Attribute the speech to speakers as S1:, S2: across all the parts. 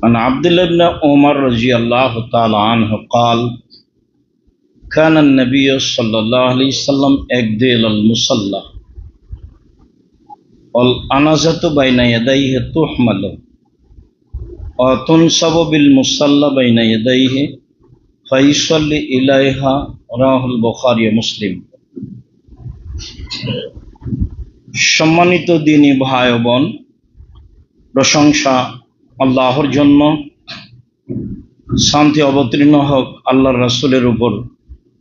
S1: عن عبد الله بن عمر رضي الله تعالى عنه قال كان النبي صلى الله عليه وسلم يقدل المصلى والأنازة بين يديه تحمل وتنصب بالمصلى بين يديه فيصلي إليها رواه البخاري ومسلم। সম্মানিত দ্বীনী ভাই ও বোন, প্রশংসা আল্লাহর জন্য, শান্তি অবতীর্ণ হোক আল্লাহর রাসূলের উপর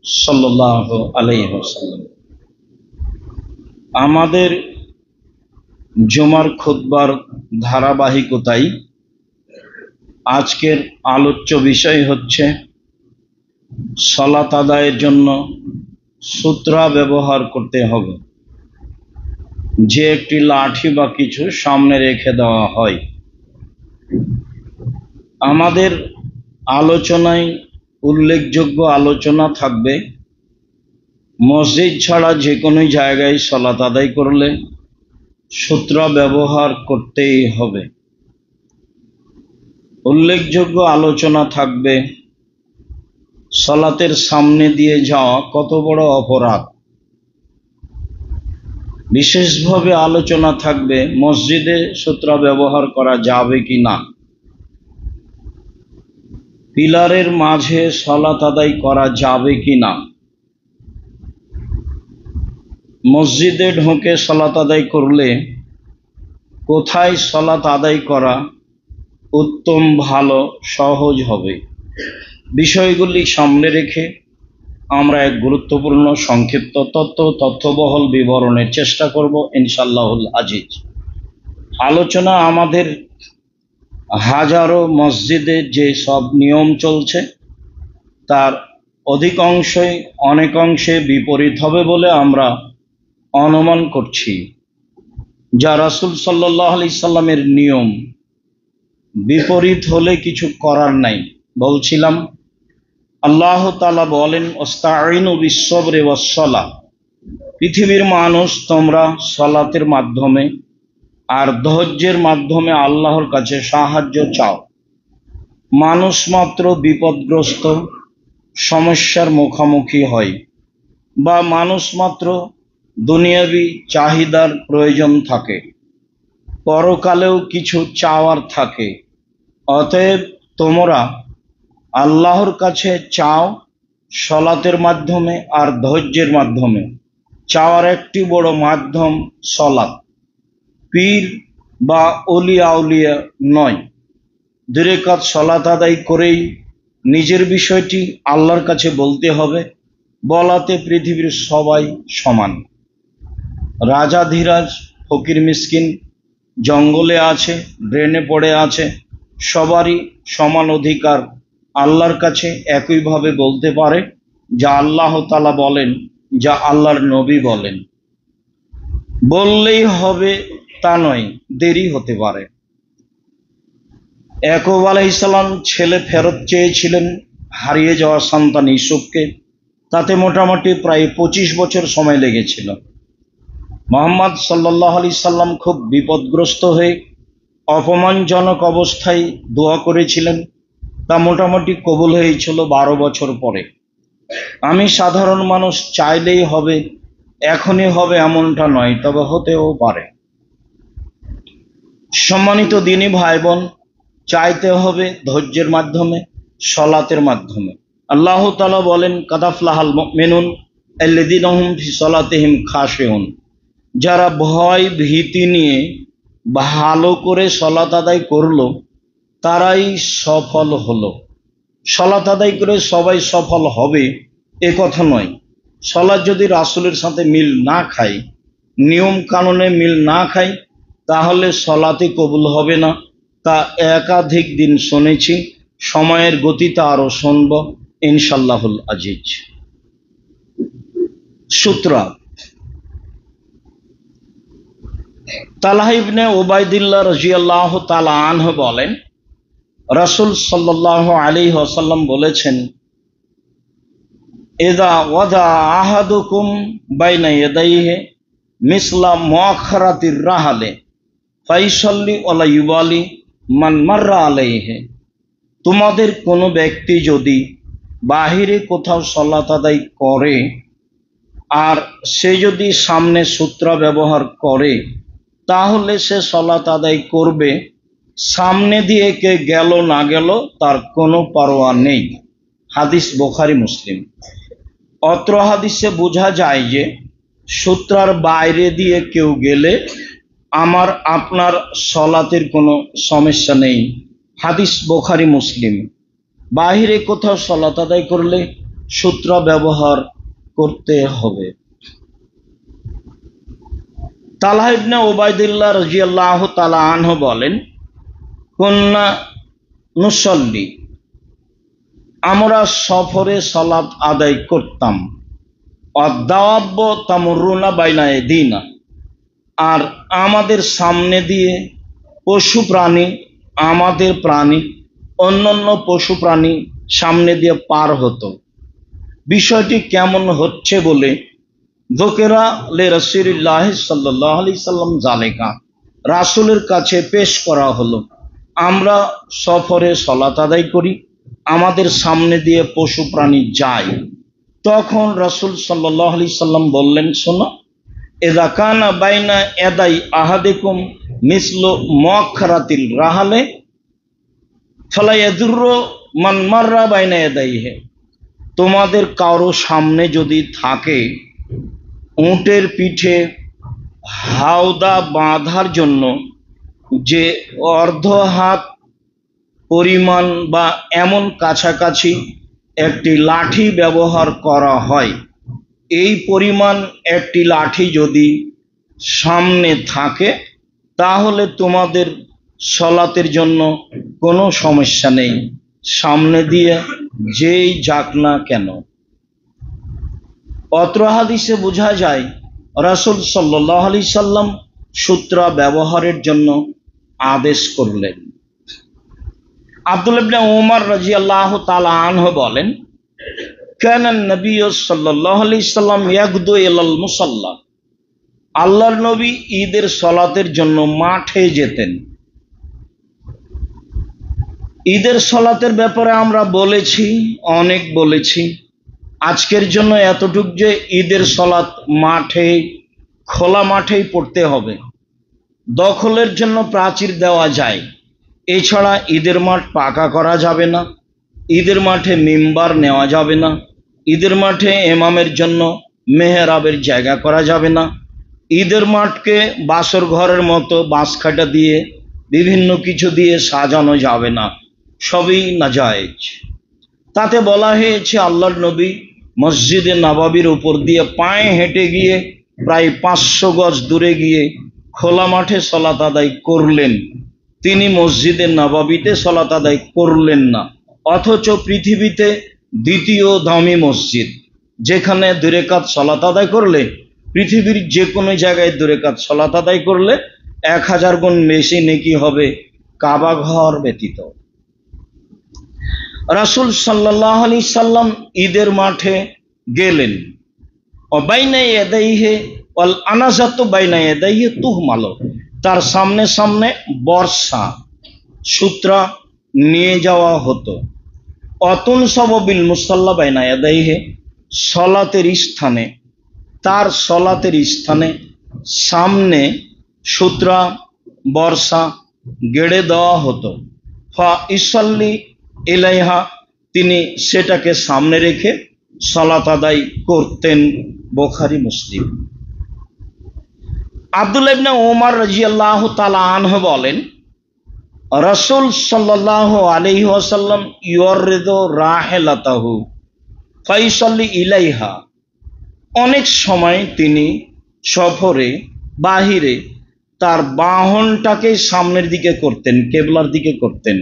S1: সাল্লাল্লাহু আলাইহি ওয়াসাল্লাম। আমাদের জুমার খুতবার ধারাবাহিকতায় আজকের আলোচ্য বিষয় হচ্ছে সালাত আদায়ের জন্য সূত্রা ব্যবহার করতে হবে। যে একটি লাঠি বা কিছু সামনে রেখে দেওয়া হয়। আমাদের আলোচনায় উল্লেখযোগ্য আলোচনা থাকবে মসজিদ ছাড়া যে কোনো জায়গায় সালাত আদায় করলে সূত্রা ব্যবহার করতেই হবে। উল্লেখযোগ্য আলোচনা থাকবে সালাতের সামনে দিয়ে যাওয়া কত বড় অপরাধ। বিশেষভাবে আলোচনা থাকবে মসজিদে সূত্রা ব্যবহার করা যাবে কি না, পিলারের মাঝে সালাত আদায় করা যাবে কি না, মসজিদে ঢুকে সালাত আদায় করলে কোথায় সালাত আদায় করা উত্তম, ভালো, সহজ হবে। বিষয়গুলি সামনে রেখে আমরা এক গুরুত্বপূর্ণ সংক্ষিপ্ত তথ্যবহল বিবরণের চেষ্টা করব ইনশাআল্লাহুল আজিজ। আলোচনা আমাদের হাজারো মসজিদে যে সব নিয়ম চলছে তার অনেকাংশে বিপরীত হবে বলে আমরা অনুমান করছি। যা রাসূল সাল্লাল্লাহু আলাইহি সাল্লামের নিয়ম, বিপরীত হলে কিছু করার নাই। বলছিলাম আল্লাহ তাআলা বলেন ওয়াস্তাঈনু বিস-সাবরি ওয়াস-সালাহ, পৃথিবীর মানুষ তোমরা সালাতের মাধ্যমে আর ধৈর্যের মাধ্যমে আল্লাহর কাছে সাহায্য চাও। মানুষ মাত্র বিপদগ্রস্ত, সমস্যার মুখোমুখি হয় বা মানুষ মাত্র দুনিয়াবি চাহিদার প্রয়োজন থাকে, পরকালেও কিছু চাওয়ার থাকে। অতএব তোমরা আল্লাহর কাছে চাও সালাতের মাধ্যমে আর ধৈর্যের মাধ্যমে। চাওয়ার একটি বড় মাধ্যম সালাত, পীর বা ওলিয়া আউলিয়া নয়। 2 রাকাত সালাত আদায় করেই নিজের বিষয়টি আল্লাহর কাছে বলতে হবে। বলাতে পৃথিবীর সবাই সমান। রাজা ধীরাজ, ফকির মিসকিন, জঙ্গলে আছে, ড্রেনে পড়ে আছে, সবারই সমান অধিকার আল্লাহর কাছে একইভাবে বলতে পারে যা আল্লাহ তাআলা বলেন, যা আল্লাহর নবী বলেন। বললেই হবে তা নয়, দেরি হতে পারে। ইয়াকুব আলাইহিস সালাম ছেলে ফেরত চেয়েছিলেন হারিয়ে যাওয়া সন্তান ইউসুফকে। তাতে মোটামুটি প্রায় 25 বছর সময় লেগেছিল। মুহাম্মদ সাল্লাল্লাহু আলাইহি সাল্লাম খুব বিপদগ্রস্ত হয়ে অপমানজনক অবস্থায় দোয়া করেছিলেন। তা মোটামুটি কবুল হয়েছিল 12 বছর পরে। আমি সাধারণ মানুষ, চাইলেই হবে, এখনই হবে এমনটা নয়, তবে হতেও পারে। সম্মানিত দ্বীনী ভাই বোন, চাইতে হবে ধৈর্যের মাধ্যমে, সালাতের মাধ্যমে। আল্লাহ তাআলা বলেন কাদ আফলাহাল মুমিনুন আল্লাযীনা হুম ফি সালাতিহিম খাশিউন, যারা ভয় ভীতি নিয়ে ভালো করে সালাত আদায় করলো তারাই সফল হলো। সালাত আদায় করে সবাই সফল হবে এ কথা নয়। সালাত যদি রাসূলের সাথে মিল না খায়, নিয়ম কানুনে মিল না খায়, তাহলে সালাতে কবুল হবে না। তা একাধিক দিন শুনেছি, সময়ের গতিতে আরো শুনব ইনশাআল্লাহুল আজিজ। সূত্রা। তালহা ইবনে উবাইদুল্লাহ রাদিয়াল্লাহু তাআলা আনহু বলেন রাসূল সাল্লাল্লাহু আলাইহি ওয়াসাল্লাম বলেছেন ইযা ওয়াদা আহাদুকুম বাইনা ইয়াদাইহি মিসলা মুআখারাতির রাহালে ফাইসাল্লি ওয়ালা ইউবালি মান মাররা আলাইহি, তোমাদের কোনো ব্যক্তি যদি বাহিরে কোথাও সালাত আদায় করে আর সে যদি সামনে সূত্রা ব্যবহার করে, তাহলে সে সালাত আদায় করবে, সামনে দিয়ে কে গেল না গেল তার কোনো পরোয়া নেই। হাদিস বুখারী মুসলিম। অত্র হাদিসে বোঝা যায় যে সূত্রার বাইরে দিয়ে কেউ গেলে আমার আপনার সলাতের কোনো সমস্যা নেই। হাদিস বুখারী মুসলিম। বাহিরে কোথাও সলাত আদায় করলে সূত্র ব্যবহার করতে হবে। তালহা ইবনে উবাইদুল্লাহ রাদিয়াল্লাহু তাআলা আনহু বলেন, কুন্না নুসাল্লি, আমরা সফরে সালাত আদায় করতাম, অদাওয়াব্ব তামুরুনা বাইনা ইয়াদিনা, আর আমাদের সামনে দিয়ে পশু প্রাণী, আমাদের প্রাণী, অন্যান্য পশু প্রাণী সামনে দিয়ে পার হতো। বিষয়টি কেমন হচ্ছে বলে যুকেরা লে রাসূলুল্লাহ সাল্লাল্লাহু আলাইহি সাল্লাম জালেকা, রাসূলের কাছে পেশ করা হলো, আমরা সফরে সালাত আদায় করি, আমাদের সামনে দিয়ে পশু প্রাণী যায়। তখন রাসূল সাল্লাল্লাহু আলাইহি সাল্লাম বললেন, শোনো, ইযা কানা বাইনা ইয়াদাই আহাদিকুম মিসলু মুআখখারাতিল রাহালে ফালা ইয়াদুররু মান মাররা বাইনা ইয়াদাইহি, তোমাদের কারো সামনে যদি থাকে উটের পিঠে হাওদা বাঁধার জন্য যে অর্ধ হাত পরিমাণ বা এমন কাছাকাছি একটি লাঠি ব্যবহার করা হয়, এই পরিমাণ একটি লাঠি যদি সামনে থাকে তাহলে তোমাদের সলাতের জন্য কোনো সমস্যা নেই, সামনে দিয়ে যেই যাক না কেন। অত্র হাদিসে বোঝা যায় রাসূল সাল্লাল্লাহু আলাইহি সাল্লাম সূত্রা ব্যবহারের জন্য আদেশ করলেন। আব্দুল্লাহ ইবনে উমর রাদিয়াল্লাহু তাআলা আনহু বলেন, কানা নবী সাল্লাল্লাহু আলাইহি সাল্লাম ইয়াগদু ইলাল মুসাল্লা, আল্লাহর নবী ঈদের সালাতের জন্য মাঠে যেতেন। ঈদের সালাতের ব্যাপারে আমরা বলেছি, অনেক বলেছি। আজকের জন্য এতটুক যে ঈদের সালাত মাঠে, খোলা মাঠেই পড়তে হবে। দখলের জন্য প্রাচীর দেওয়া যায়, এছাড়া ঈদের মাঠ পাকা করা যাবে না, ঈদের মাঠে মিম্বার নেওয়া যাবে না, ঈদের মাঠে ইমামের জন্য মেহরাবের জায়গা করা যাবে না, ঈদের মাঠকে বাসর ঘরের মতো বাঁশখাটা দিয়ে বিভিন্ন কিছু দিয়ে সাজানো যাবে না, সবই নাজায়েজ। তাতে বলা হয়েছে আল্লাহর নবী মসজিদে নববীর উপর দিয়ে পায়ে হেঁটে গিয়ে প্রায় 500 গজ দূরে গিয়ে খোলা মাঠে সালাত আদায় করলেন, তিনি মসজিদে নববীতে সালাত আদায় করলেন না। অথচ পৃথিবীতে দ্বিতীয় দামি মসজিদ, যেখানে 2 রাকাত সালাত আদায় করলে, পৃথিবীর যে কোনো জায়গায় 2 রাকাত সালাত আদায় করলে 1000 গুণ বেশি নেকি হবে কাবা ঘর ব্যতীত। রাসূল সাল্লাল্লাহু আলাইহি সাল্লাম ঈদের মাঠে গেলেন, বাইনা ইয়াদাইহি ওয়াল আনাজাতু বাইনা ইয়াদাইহি তুহমালু, তার সামনে সামনে বর্ষা সূত্রা নিয়ে যাওয়া হতো। অতুন সববিল মুসাল্লা বাইনা ইয়াদাইহি, সলাতের স্থানে, তার সলাতের স্থানে সামনে সূত্রা বর্ষা গেড়ে দেওয়া হতো। ফা ইসাল্লি ইলাইহা, তিনি সেটাকে সামনে রেখে সালাত আদায় করতেন। বুখারী মুসলিম। আব্দুল্লাহ ইবনে উমর রাদিয়াল্লাহু তাআলা আনহু বলেন, রাসূল সাল্লাল্লাহু আলাইহি ওয়াসাল্লাম ইউরিদু রাহিলাতাহু ফাইসাল্লি ইলাইহা, অনেক সময় তিনি সফরে বাহিরে তার বাহনটাকে সামনের দিকে করতেন, কেবলার দিকে করতেন,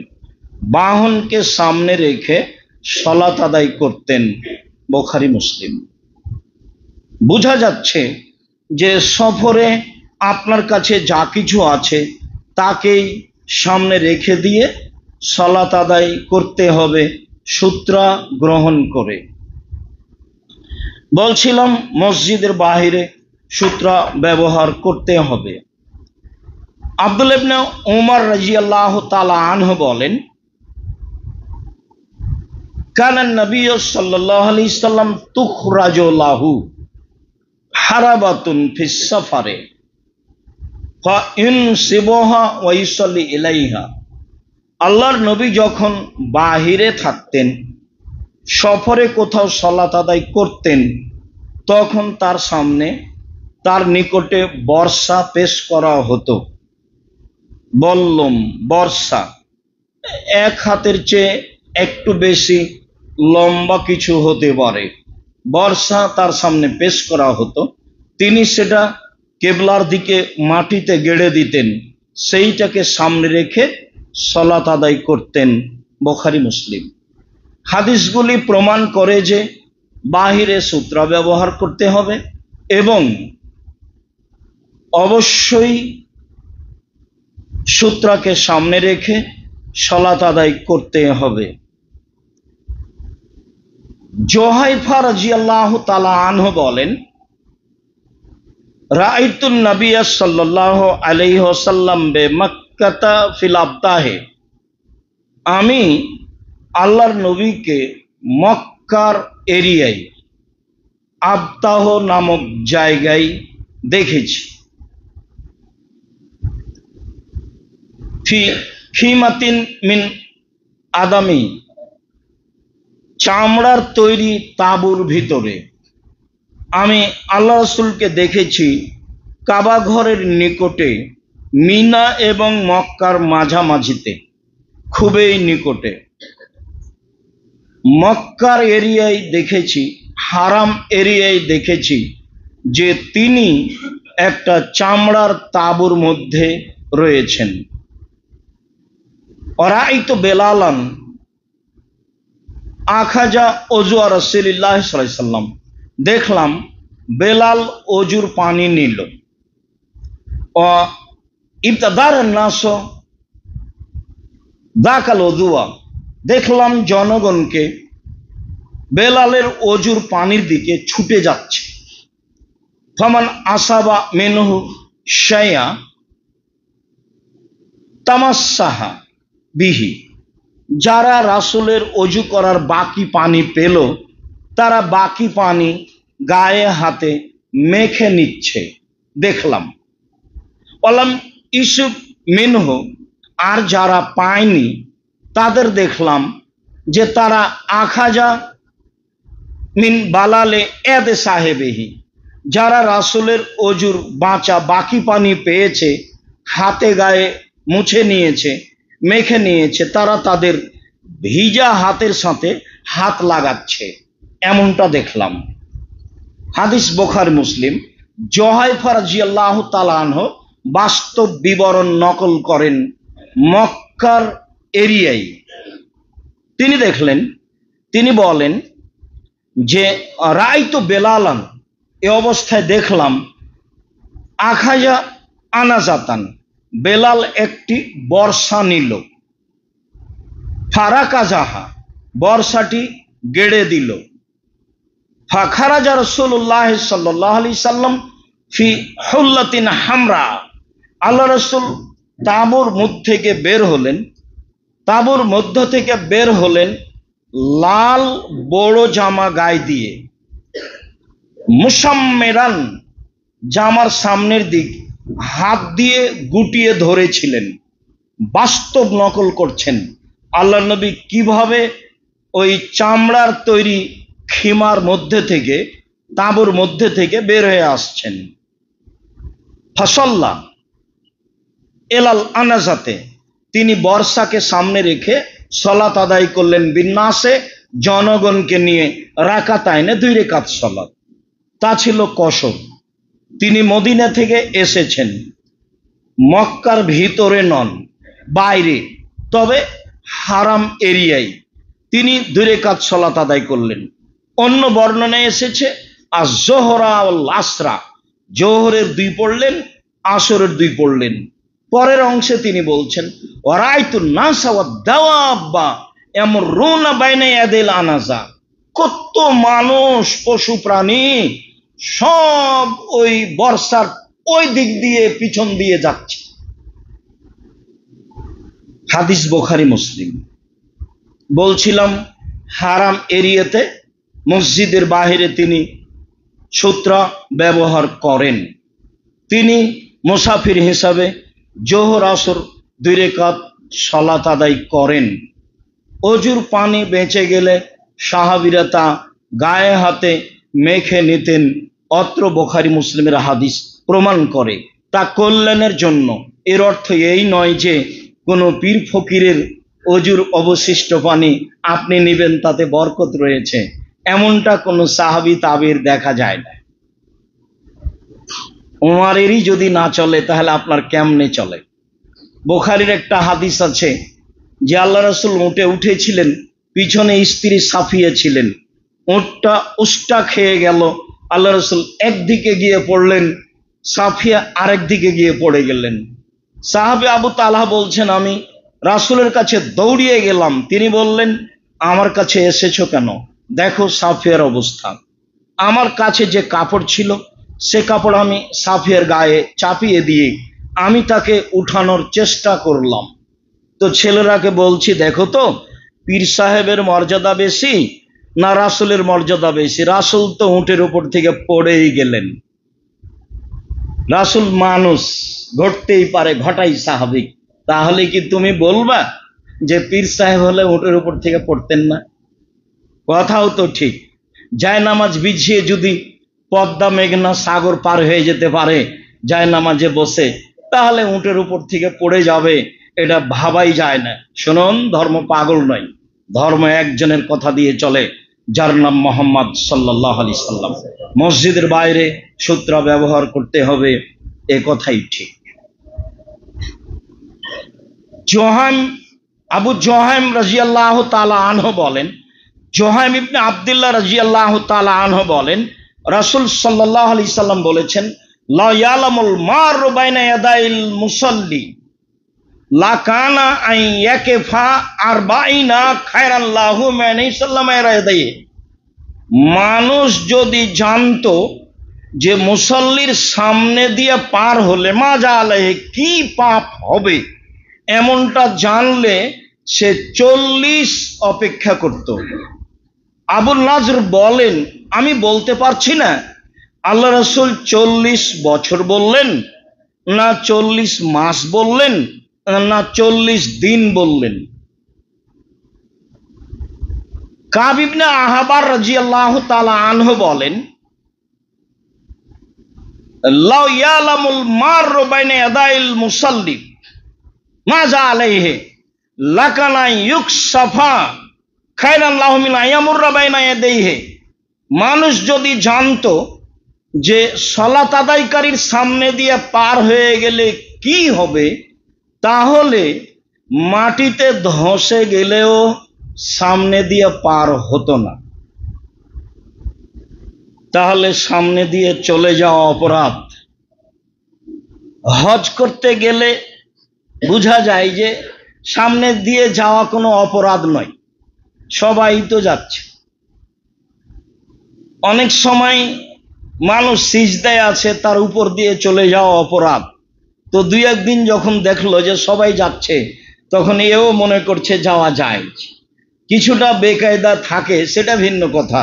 S1: বাহনকে সামনে রেখে সালাত আদায় করতেন। বুখারী মুসলিম। বোঝা যাচ্ছে যে সফরে আপনার কাছে যা কিছু আছে তাকেই সামনে রেখে দিয়ে সালাত আদায় করতে হবে সূত্রা গ্রহণ করে। বলছিলাম মসজিদের বাহিরে সূত্রা ব্যবহার করতে হবে। আব্দুল্লাহ ইবনে উমর রাদিয়াল্লাহু তাআলা আনহু বলেন, কানা নবী সাল্লাল্লাহু আলাইহি সাল্লাম তুখরাজু লাহু হারাবাতুন ফিস সাফারে ফা ইনসিবুহা ওয়া ইউসাল্লি ইলাইহা। আল্লাহর নবী যখন বাহিরে থাকতেন, সফরে কোথাও সালাত আদায় করতেন, তখন তার সামনে, তার নিকটে বর্ষা পেশ করা হতো। বললম, বর্ষা এক হাতের চেয়ে একটু বেশি লম্বা কিছু হতে পারে। বর্ষা তার সামনে পেশ করা হতো, তিনি সেটা কেবলার দিকে মাটিতে গেড়ে দিতেন, সেইটাকে সামনে রেখে সালাত আদায় করতেন। বুখারী মুসলিম। হাদিসগুলি প্রমাণ করে যে বাহিরে সূত্রা ব্যবহার করতে হবে এবং অবশ্যই সূত্রাকে সামনে রেখে সালাত আদায় করতে হবে। জুহাইফা রাদিয়াল্লাহু তাআলা আনহু বলেন, রাআইতুন নবিয়্য সাল্লাল্লাহু আলাইহি ওয়াসাল্লাম বিমাক্কাতা ফিল আবতাহে। আমি আল্লাহর নবীকে মক্কার এরিয়ায় আবতাহ নামক জায়গায় দেখেছি। ফিমাতিন মিন আদামি, চামড়ার তৈরি তাঁবুর ভিতরে। আমি আল্লাহ রাসূলকে দেখেছি কাবা ঘরের নিকটে, মিনা এবং মক্কার মাঝামাঝিতে, খুবই নিকটে। মক্কার এরিয়ায় দেখেছি, হারাম এরিয়ায় দেখেছি যে তিনি একটা চামড়ার তাঁবুর মধ্যে রয়েছেন। ওরাইতু বেলালান আখাজা ওযু রাসূলুল্লাহ সাল্লাল্লাহু আলাইহি সাল্লাম, দেখলাম বেলাল অজুর পানি নিল। ও ইবতাদার নাস দাকাল ওযুয়া, দেখলাম জনগণকে বেলালের অজুর পানির দিকে ছুটে যাচ্ছে। ফামান আসাবা মিনহু শাইয়া তামাসসাহা বিহি, যারা রাসূলের অজু করার বাকি পানি পেল, তারা বাকি পানি গায়ে হাতে মেখে নিচ্ছে দেখলাম। ওয়ালাম ইউসুফ মিনহু, আর যারা পায়নি তাদের দেখলাম যে তারা আখাজা মিন বালালে এদ সাহেবেহি, যারা রাসূলের অজুর বাঁচা বাকি পানি পেয়েছে, হাতে গায়ে মুছে নিয়েছে, মেখে নিয়েছে, তারা তাদের ভিজা হাতের সাথে হাত লাগাচ্ছে, এমনটা দেখলাম। হাদিস বুখারী মুসলিম। জুহাইফা রাদিয়াল্লাহু তাআলা আনহু বাস্তব বিবরণ নকল করেন মক্কার এরিয়ায়। তিনি দেখলেন, তিনি বলেন যে রাআইতু বেলালান, এ অবস্থায় দেখলাম আখাজা আনাজাতান, বেলাল একটি বর্ষা নিল। ফারাকাজাহা, বর্ষাটি গেড়ে দিল। ফাখারাজা রাসূলুল্লাহ সাল্লাল্লাহু আলাইহি সাল্লাম ফি হুল্লাতিন হামরা, আল্লাহ রাসূল তাঁবুর মধ্য থেকে বের হলেন, তাঁবুর মধ্য থেকে বের হলেন লাল বড় জামা গায়ে দিয়ে। মুসাম্মেরান, জামার সামনের দিক হাত দিয়ে গুটিয়ে ধরেছিলেন। বাস্তব নকল করছেন আল্লাহ নবী কিভাবে ওই চামড়ার তৈরি খিমার মধ্যে থেকে, তাঁবুর মধ্যে থেকে বের হয়ে আসছেন। ফাসাল্লা এলাল আনাজাতে, তিনি বর্ষাকে সামনে রেখে সালাত আদায় করলেন। বিন্যাসে, জনগণকে নিয়ে রাকাতাইনে 2 রাকাত সালাত, তা ছিল কসর। তিনি মদিনা থেকে এসেছেন, মক্কার ভিতরে নন, বাইরে, তবে হারাম এরিয়ায় তিনি 2 রাকাত সালাত আদায় করলেন। অন্য বর্ণনায় এসেছে আয-যোহরা ওয়াল আসরা, জোহরের 2 পড়লেন, আসরের 2 পড়লেন। পরের অংশে তিনি বলছেন ওয়ারাইতুন নাসা ওয়াদ দাওয়াবা ইয়ামুরুনা বাইনা ইয়াদিল আনাজা, কত মানুষ পশু প্রাণী সব ওই বর্ষার ওই দিক দিয়ে পিছন দিয়ে যাচ্ছে। হাদিস বুখারী মুসলিম। বলছিলাম হারাম এরিয়াতে মসজিদের বাহিরে তিনি সূত্রা ব্যবহার করেন। তিনি মুসাফির হিসাবে জোহর আসর 2 রাকাত সালাত আদায় করেন। অজুর পানি বেঁচে গেলে সাহাবীরা তা গায়ে হাতে মেখে নিতেন। অত্র বুখারী মুসলিমের হাদিস প্রমাণ করে তা কল্যাণের জন্য। এর অর্থ এই নয় যে কোনো পীর ফকিরের অজুর অবশিষ্ট পানি আপনি নেবেন, তাতে বরকত রয়েছে, এমনটা কোনো সাহাবী তাবেঈর দেখা যায় না। উমারেরই যদি না চলে তাহলে আপনার কেমনে চলে? বুখারীর একটা হাদিস আছে যে আল্লাহ রাসূল উটে উঠেছিলেন, পিছনে স্ত্রী সাফিয়া ছিলেন। উটটা উষ্টা খেয়ে গেল, আল্লাহ রাসূল একদিকে গিয়ে পড়লেন, সাফিয়া আরেক দিকে গিয়ে পড়ে গেলেন। সাহাবী আবু তালহা বলছেন, আমি রাসূলের কাছে দৌড়িয়ে গেলাম। তিনি বললেন, আমার কাছে এসেছো কেন? দেখো সাফিয়ার অবস্থা। আমার কাছে যে কাপড় ছিল সে কাপড় আমি সাফিয়ার গায়ে চাপিয়ে দিয়ে আমি তাকে উঠানোর চেষ্টা করলাম। তো ছেলেরাকে বলছি, দেখো তো পীর সাহেবের মর্যাদা বেশি না রাসূলের মর্যাদা বেশি? রাসূল তো উটের উপর থেকে পড়েই গেলেন। রাসূল মানুষ, ঘটতেই পারে, ঘটাই স্বাভাবিক। তাহলে কি তুমি বলবা যে পীর সাহেব হলে উটের উপর থেকে পড়তেন না? কথাও তো ঠিক। জায়নামাজ বিছিয়ে যদি পদ্মা মেঘনা সাগর পার হয়ে যেতে পারে জায়নামাজে বসে, তাহলে উটের উপর থেকে পড়ে যাবে, এটা ভাবাই যায় না। শুনুন, ধর্ম পাগল নয়, ধর্ম একজনের কথা দিয়ে চলে, যার নাম মুহাম্মদ সাল্লাল্লাহু আলাইহি সাল্লাম। মসজিদের বাইরে সূত্রা ব্যবহার করতে হবে, এ কথাই ঠিক। আবু জোহাইম রাদিয়াল্লাহু তাআলা আনহু বলেন, জোহাইম ইবনে আব্দুল্লাহ রাদিয়াল্লাহু তাআলা আনহু বলেন, রাসূল সাল্লাল্লাহু আলাইহি সাল্লাম বলেছেন, লা ইয়ালামুল মারু বাইনা ইয়াদাইল মুসাল্লি লা কানা আন ইয়াকিফা 40 খায়রান লাহু মিন সাল্লামা ইয়াদাইহি। মানুষ যদি জানতো যে মুসল্লির সামনে দিয়ে পার হলে মাজা আলাইহি কি পাপ হবে, এমনটা জানলে সে 40 অপেক্ষা করত। আবুল নাজর বলেন, আমি বলতে পারছি না আল্লাহ রাসূল 40 বছর বললেন, না 40 মাস বললেন, না 40 দিন বললেন। কাব ইবনে আহবার রাদিয়াল্লাহু তাআলা আনহু বলেন, লাউ ইয়ালামুল মারু বাইনা ইয়াদাইল মুসাল্লি মাজা আলাইহি লাকানা ইউকসাফা খায়রান লাহু মিন আয়ামুররা বাইনা ইয়াদাইহি। মানুষ যদি জানতো যে সালাত আদায়কারীর সামনে দিয়ে পার হয়ে গেলে কি হবে, তাহলে মাটিতে ধসে গেলেও সামনে দিয়ে পার হতো না। তাহলে সামনে দিয়ে চলে যাওয়া অপরাধ। হজ করতে গেলে বোঝা যায় যে সামনে দিয়ে যাওয়া কোনো অপরাধ নয়, সবাই তো যাচ্ছে। অনেক সময় মানুষ সিজদায় আছে, তার উপর দিয়ে চলে যাওয়া অপরাধ। তো 2-1 দিন যখন দেখলো যে সবাই যাচ্ছে, তখন এও মনে করছে যাওয়া যায়। কিছুটা বেকায়দা থাকে, সেটা ভিন্ন কথা।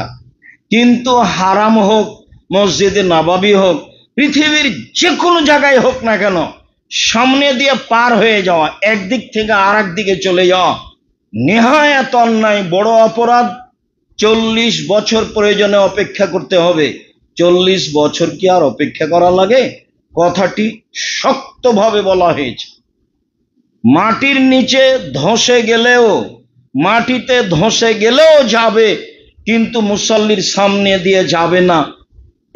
S1: কিন্তু হারাম হোক, মসজিদে নববী হোক, পৃথিবীর যে কোনো জায়গায় হোক না কেন, সামনে দিয়ে পার হয়ে যাওয়া, একদিক থেকে আর এক দিকে চলে যাওয়া নেহায়াত অন্যায়, বড় অপরাধ। 40 বছর প্রয়োজনে অপেক্ষা করতে হবে। 40 বছর কি আর অপেক্ষা করা লাগে? কথাটি শক্তভাবে বলা হয়েছে। মাটির নিচে ধসে গেলেও, মাটিতে ধসে গেলেও যাবে, কিন্তু মুসল্লির সামনে দিয়ে যাবে না,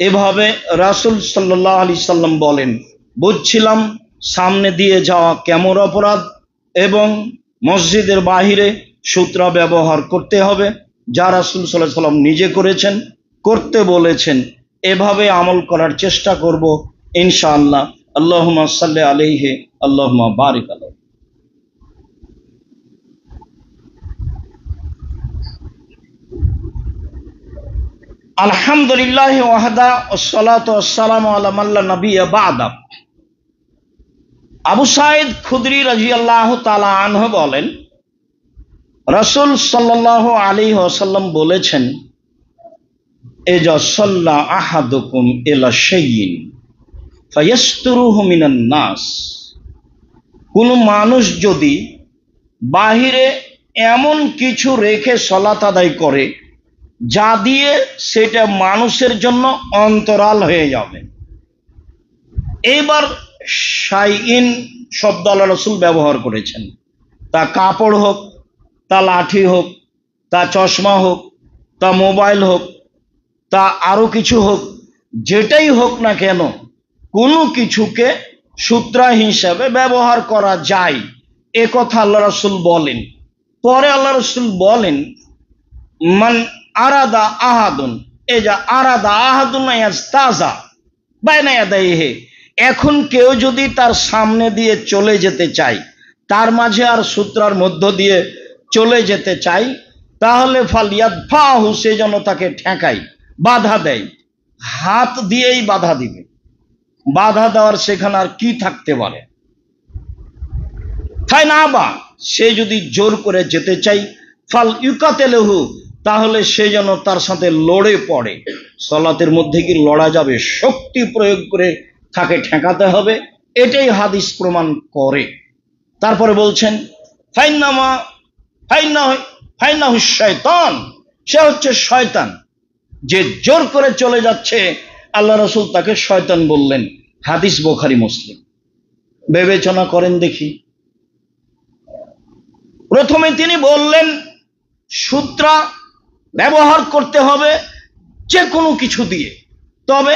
S1: এভাবে রাসূল সাল্লাল্লাহু আলাইহি সাল্লাম বলেন। বুঝছিলাম সামনে দিয়ে যাওয়া কেমন অপরাধ, এবং মসজিদের বাহিরে সূত্রা ব্যবহার করতে হবে, যা রাসূল সাল্লাল্লাহু আলাইহি সাল্লাম নিজে করেছেন, করতে বলেছেন। এভাবে আমল করার চেষ্টা করব ইনশাআল্লাহ। আল্লাহুম্মা সাল্লি আলাইহি, আল্লাহুম্মা বারিক আলাইহি। আলহামদুলিল্লাহ ওয়াহদা ওয়াসসালাতু ওয়াসসালামু আলা মান লা নাবিয়্যা বা'দা। আবু সাঈদ খুদরি রাদিয়াল্লাহু তাআলা আনহু বলেন, রাসূল সাল্লাল্লাহু আলাইহি ওয়াসাল্লাম বলেছেন, ইজা সাল্লা আহাদুকুম ইলা শাইইন ফায়াসতুরুহু মিনান নাস, কোন মানুষ যদি বাহিরে এমন কিছু রেখে সালাত আদায় করে যা দিয়ে সেটা মানুষের জন্য অন্তরাল হয়ে যাবে। এইবার শাইইন শব্দ আল্লাহ রাসূল ব্যবহার করেছেন, তা কাপড় হোক, তা লাঠি হোক, তা চশমা হোক, তা মোবাইল হোক, তা আরো কিছু হোক, যেটাই হোক না কেন কোনো কিছুকে সূত্রা হিসাবে ব্যবহার করা যায়, এ কথা আল্লাহ রাসূল বলেন। পরে আল্লাহ রাসূল বলেন, মান আরাদা আহাদুন, এজা আরাদা আহাদুন ইয়াস্তাজা বাইনা ইয়াদাইহি, এখন কেউ যদি তার সামনে দিয়ে চলে যেতে চায়, তার মাঝে আর সূত্রার মধ্য দিয়ে চলে যেতে চাই, তাহলে ফালিয়াদফাহু, সে যেন তাকে ঠেকায়, বাধা দেয়, হাত দিয়েই বাধা দিবে। বাধা দেওয়ার সেখানে আর কি থাকতে পারে? তাই না, বা সে যদি জোর করে যেতে চাই, ফাল ইউকাতেলহু, তাহলে সে যেন তার সাথে লড়ে পড়ে। সালাতের মধ্যে কি লড়া যাবে? শক্তি প্রয়োগ করে তাকে ঠেকাতে হবে, এটাই হাদিস প্রমাণ করে। তারপরে বলছেন, ফাইন্নাহু শয়তান, সে হচ্ছে শয়তান। যে জোর করে চলে যাচ্ছে, আল্লাহ রাসূল তাকে শয়তান বললেন। হাদিস বুখারী মুসলিম। বিবেচনা করেন দেখি। প্রথমে তিনি বললেন সূত্রা ব্যবহার করতে হবে যে কোনো কিছু দিয়ে, তবে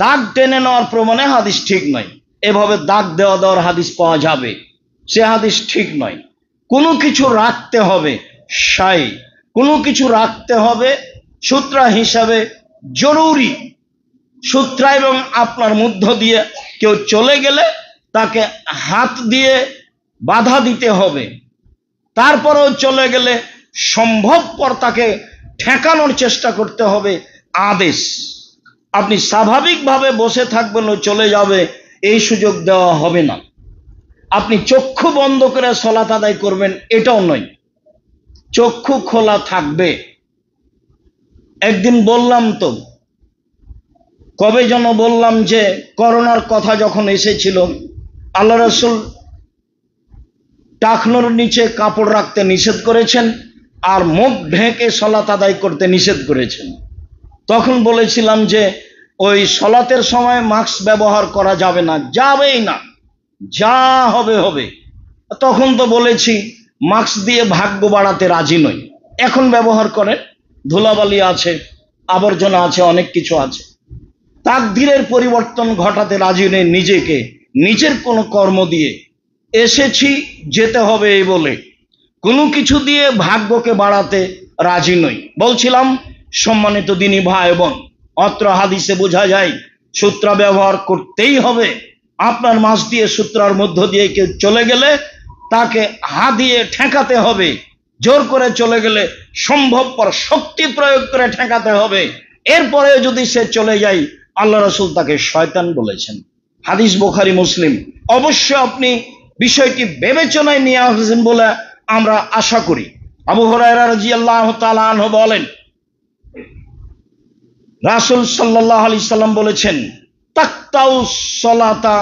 S1: দাগ টেনে নেওয়ার প্রমাণে হাদিস ঠিক নয়। এভাবে দাগ দেওয়ার হাদিস পাওয়া যাবে, সে হাদিস ঠিক নয়। কোনো কিছু রাখতে হবে, কোনো কিছু রাখতে হবে সূত্রা হিসাবে জরুরি। সূত্রা এবং আপনার মধ্য দিয়ে কেউ চলে গেলে তাকে হাত দিয়ে বাধা দিতে হবে। তারপরেও চলে গেলে সম্ভবপর তাকে ঠেকানোর চেষ্টা করতে হবে। আদেশ, আপনি স্বাভাবিকভাবে বসে থাকবেন ও চলে যাবে, এই সুযোগ দেওয়া হবে না। আপনি চক্ষু বন্ধ করে সালাত আদায় করবেন, এটাও নয়, চক্ষু খোলা থাকবে। একদিন বললাম তো, কবে যেন বললাম যে করোনার কথা যখন এসেছিল, আল্লাহ রাসূল টাকনোর নিচে কাপড় রাখতে নিষেধ করেছেন আর মুখ ঢেকে সালাত আদায় করতে নিষেধ করেছেন। তখন বলেছিলাম যে ওই সালাতের সময় মাস্ক ব্যবহার করা যাবে না, যাবেই না, যা হবে হবে। তখন তো বলেছি মাস্ক দিয়ে ভাগ্য বাড়াতে রাজি নই। এখন ব্যবহার করেন, ধুলাবালি আছে, আবর্জনা আছে, অনেক কিছু আছে। তাকদীরের পরিবর্তন ঘটাতে রাজি নেই নিজেকে, নিজের কোনো কর্ম দিয়ে। এসেছি, যেতে হবে এই বলে কোনো কিছু দিয়ে ভাগ্যকে বাড়াতে রাজি নই। বলছিলাম, সম্মানিত দিনী ভাই বোন, অত্র হাদিসে বোঝা যায় সূত্রা ব্যবহার করতেই হবে। আপনার মাঝ দিয়ে সূত্রার মধ্য দিয়ে কেউ চলে গেলে তাকে হাত দিয়ে ঠেকাতে হবে। জোর করে চলে গেলে সম্ভবপর শক্তি প্রয়োগ করে ঠেকাতে হবে। এরপরে যদি সে চলে যায়, আল্লাহ রাসূল তাকে শয়তান বলেছেন। হাদিস বুখারী মুসলিম। অবশ্য আপনি বিষয়টি বিবেচনায় নিয়ে আসবেন বলে আমরা আশা করি। আবু হুরায়রা রাদিয়াল্লাহু তাআলা আনহু বলেন, রাসূল সাল্লাল্লাহু আলাইহি সাল্লাম বলেছেন, তাকতাউ সালাতা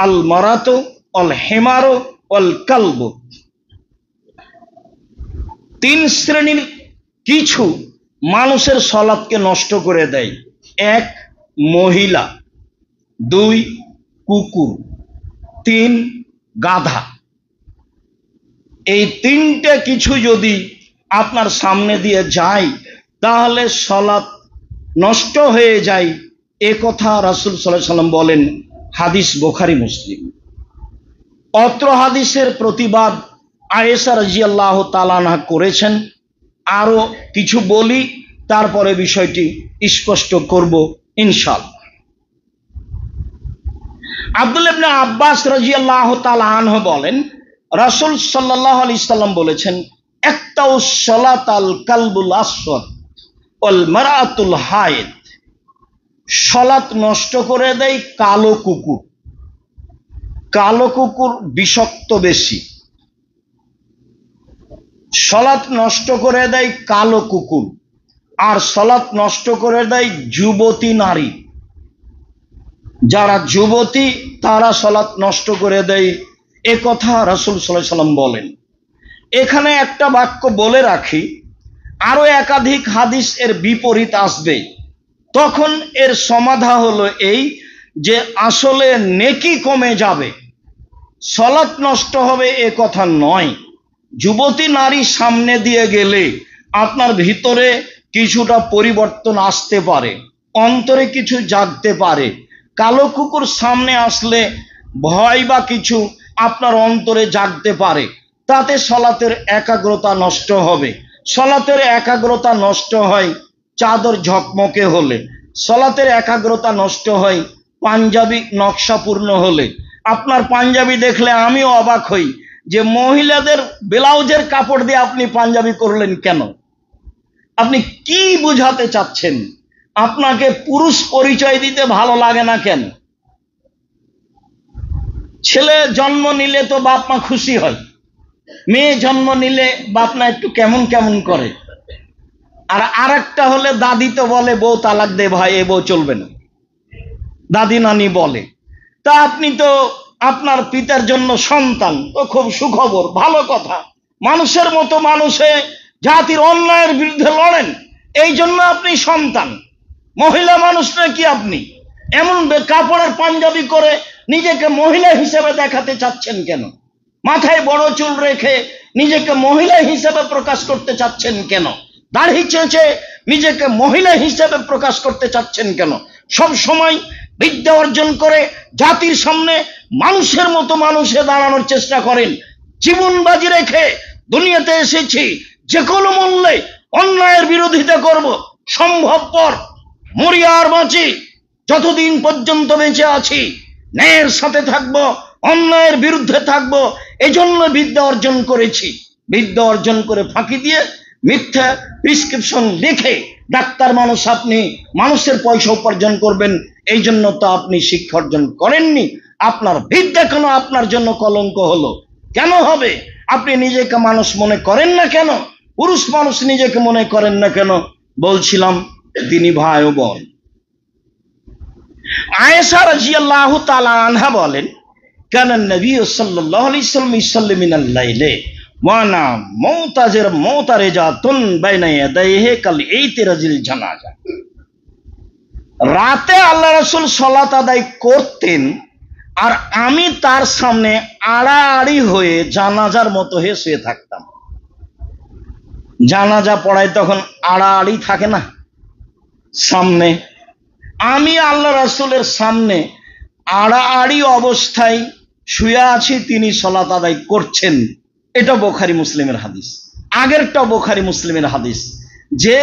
S1: আল মারাতু আল হিমারু ওয়াল কালবু, তিন শ্রেণীর কিছু মানুষের সালাতকে নষ্ট করে দেয়। এক, মহিলা, দুই, কুকুর, তিন, গাধা। এই তিনটে কিছু যদি আপনার সামনে দিয়ে যায়, তাহলে সালাত নষ্ট হয়ে যায়। এ কথা রাসূল সাল্লাল্লাহু আলাইহি সাল্লাম বলেন। হাদিস বুখারী মুসলিম। অত্র হাদিসের প্রতিবাদ আয়েশা রাদিয়াল্লাহু তাআলা আনহা করেছেন। আরো কিছু বলি, তারপরে বিষয়টি স্পষ্ট করব ইনশাআল্লাহ। আব্দুল্লাহ ইবনে আব্বাস রাদিয়াল্লাহু তাআলা আনহু বলেন, রাসূল সাল্লাল্লাহু আলাইহি সাল্লাম বলেছেন, একতাউ সালাতাল কালবুল আসওয়াদ ওয়াল মারআতুল হায়েদ, সালাত নষ্ট করে দেয় কালো কুকুর। কালো কুকুর বিষাক্ত বেশি, সলাৎ নষ্ট করে দেয় কালো কুকুর, আর সলাৎ নষ্ট করে দেয় যুবতী নারী। যারা যুবতী তারা সলাৎ নষ্ট করে দেয়, এ কথা রাসূল সাল্লাল্লাহু আলাইহি সাল্লাম বলেন। এখানে একটা বাক্য বলে রাখি, আরো একাধিক হাদিস এর বিপরীত আসবে, তখন এর সমাধা হলো এই যে আসলে নেকি কমে যাবে, সলাৎ নষ্ট হবে এ কথা নয়। যুবতী নারী সামনে দিয়ে গেলে আপনার ভিতরে কিছুটা পরিবর্তন আসতে পারে, অন্তরে কিছু জাগতে পারে। কালো কুকুর সামনে আসলে ভয় বা কিছু আপনার অন্তরে জাগতে পারে, তাতে সলাতের একাগ্রতা নষ্ট হবে। সলাতের একাগ্রতা নষ্ট হয় চাদর ঝকমকে হলে, সলাতের একাগ্রতা নষ্ট হয় পাঞ্জাবি নকশাপূর্ণ হলে। আপনার পাঞ্জাবি দেখলে আমিও অবাক হই যে মহিলাদের ব্লাউজের কাপড় দিয়ে আপনি পাঞ্জাবি করলেন কেন? আপনি কি বুঝাতে চাচ্ছেন? আপনাকে পুরুষ পরিচয় দিতে ভালো লাগে না কেন? ছেলে জন্ম নিলে তো বাপ মা খুশি হয়, মেয়ে জন্ম নিলে বাপ মা একটু কেমন কেমন করে। আর আরেকটা হলে দাদি তো বলে বউ তালাক দে ভাই, এ বউ চলবে না, দাদি নানি বলে। তা আপনি তো আপনার পিতার জন্য সন্তান, তো খুব সুখবর, ভালো কথা। মানুষের মতো মানুষে জাতির অন্যায়ের বিরুদ্ধে লড়েন, এই জন্য আপনি সন্তান। মহিলা মানুষ নাকি আপনি? এমন কাপড়ের পাঞ্জাবি করে নিজেকে মহিলা হিসেবে দেখাতে চাচ্ছেন কেন? মাথায় বড় চুল রেখে নিজেকে মহিলা হিসেবে প্রকাশ করতে চাচ্ছেন কেন? দাড়ি চেঁচে নিজেকে মহিলা হিসেবে প্রকাশ করতে চাচ্ছেন কেন? সব সময় বিদ্যা অর্জন করে জাতির সামনে মানুষের মতো মানুষে দাঁড়ানোর চেষ্টা করেন। জীবন বাজি রেখে দুনিয়াতে এসেছি, যে কোনো মূল্যে অন্যায়ের বিরোধিতা করব, সম্ভবপর মরি আর বাঁচি, যতদিন পর্যন্ত বেঁচে আছি ন্যায়ের সাথে থাকব, অন্যায়ের বিরুদ্ধে থাকব। এজন্য বিদ্যা অর্জন করেছি। বিদ্যা অর্জন করে ফাঁকি দিয়ে মিথ্যা প্রেসক্রিপশন লিখে ডাক্তার মানুষ আপনি, মানুষের পয়সা উপার্জন করবেন, এই জন্য তো আপনি শিক্ষা অর্জন করেননি। আপনার বিদ্যা কেন আপনার জন্য কলঙ্ক হলো? কেন হবে? আপনি নিজেকে মানুষ মনে করেন না কেন? পুরুষ মানুষ নিজেকে মনে করেন না কেন? বলছিলাম তিনি ভাই ও বোন, আয়েশা রাদিয়াল্লাহু তাআলা আনহা বলেন, কানা নবী সাল্লাল্লাহু আলাইহি ওয়াসাল্লাম ইসাল্লি মিনাল লাইলি ওয়া না মুতারিজাতুন বাইনা ইয়াদাইহি কাল ইতিরাজিল জানাজা। রাতে আল্লাহ রাসূল সালাত আদায় করতেন, আর আমি তার সামনে আড়াআড়ি হয়ে জানাজার মতো হয়ে শুয়ে থাকতাম। জানাজা পড়ায় তখন আড়াআড়ি থাকে না সামনে, আমি আল্লাহ রাসূলের সামনে আড়াআড়ি অবস্থায় শুয়ে আছি, তিনি সালাত আদায় করছেন। এটা বুখারী মুসলিমের হাদিস। আগেরটা বুখারী মুসলিমের হাদিস যে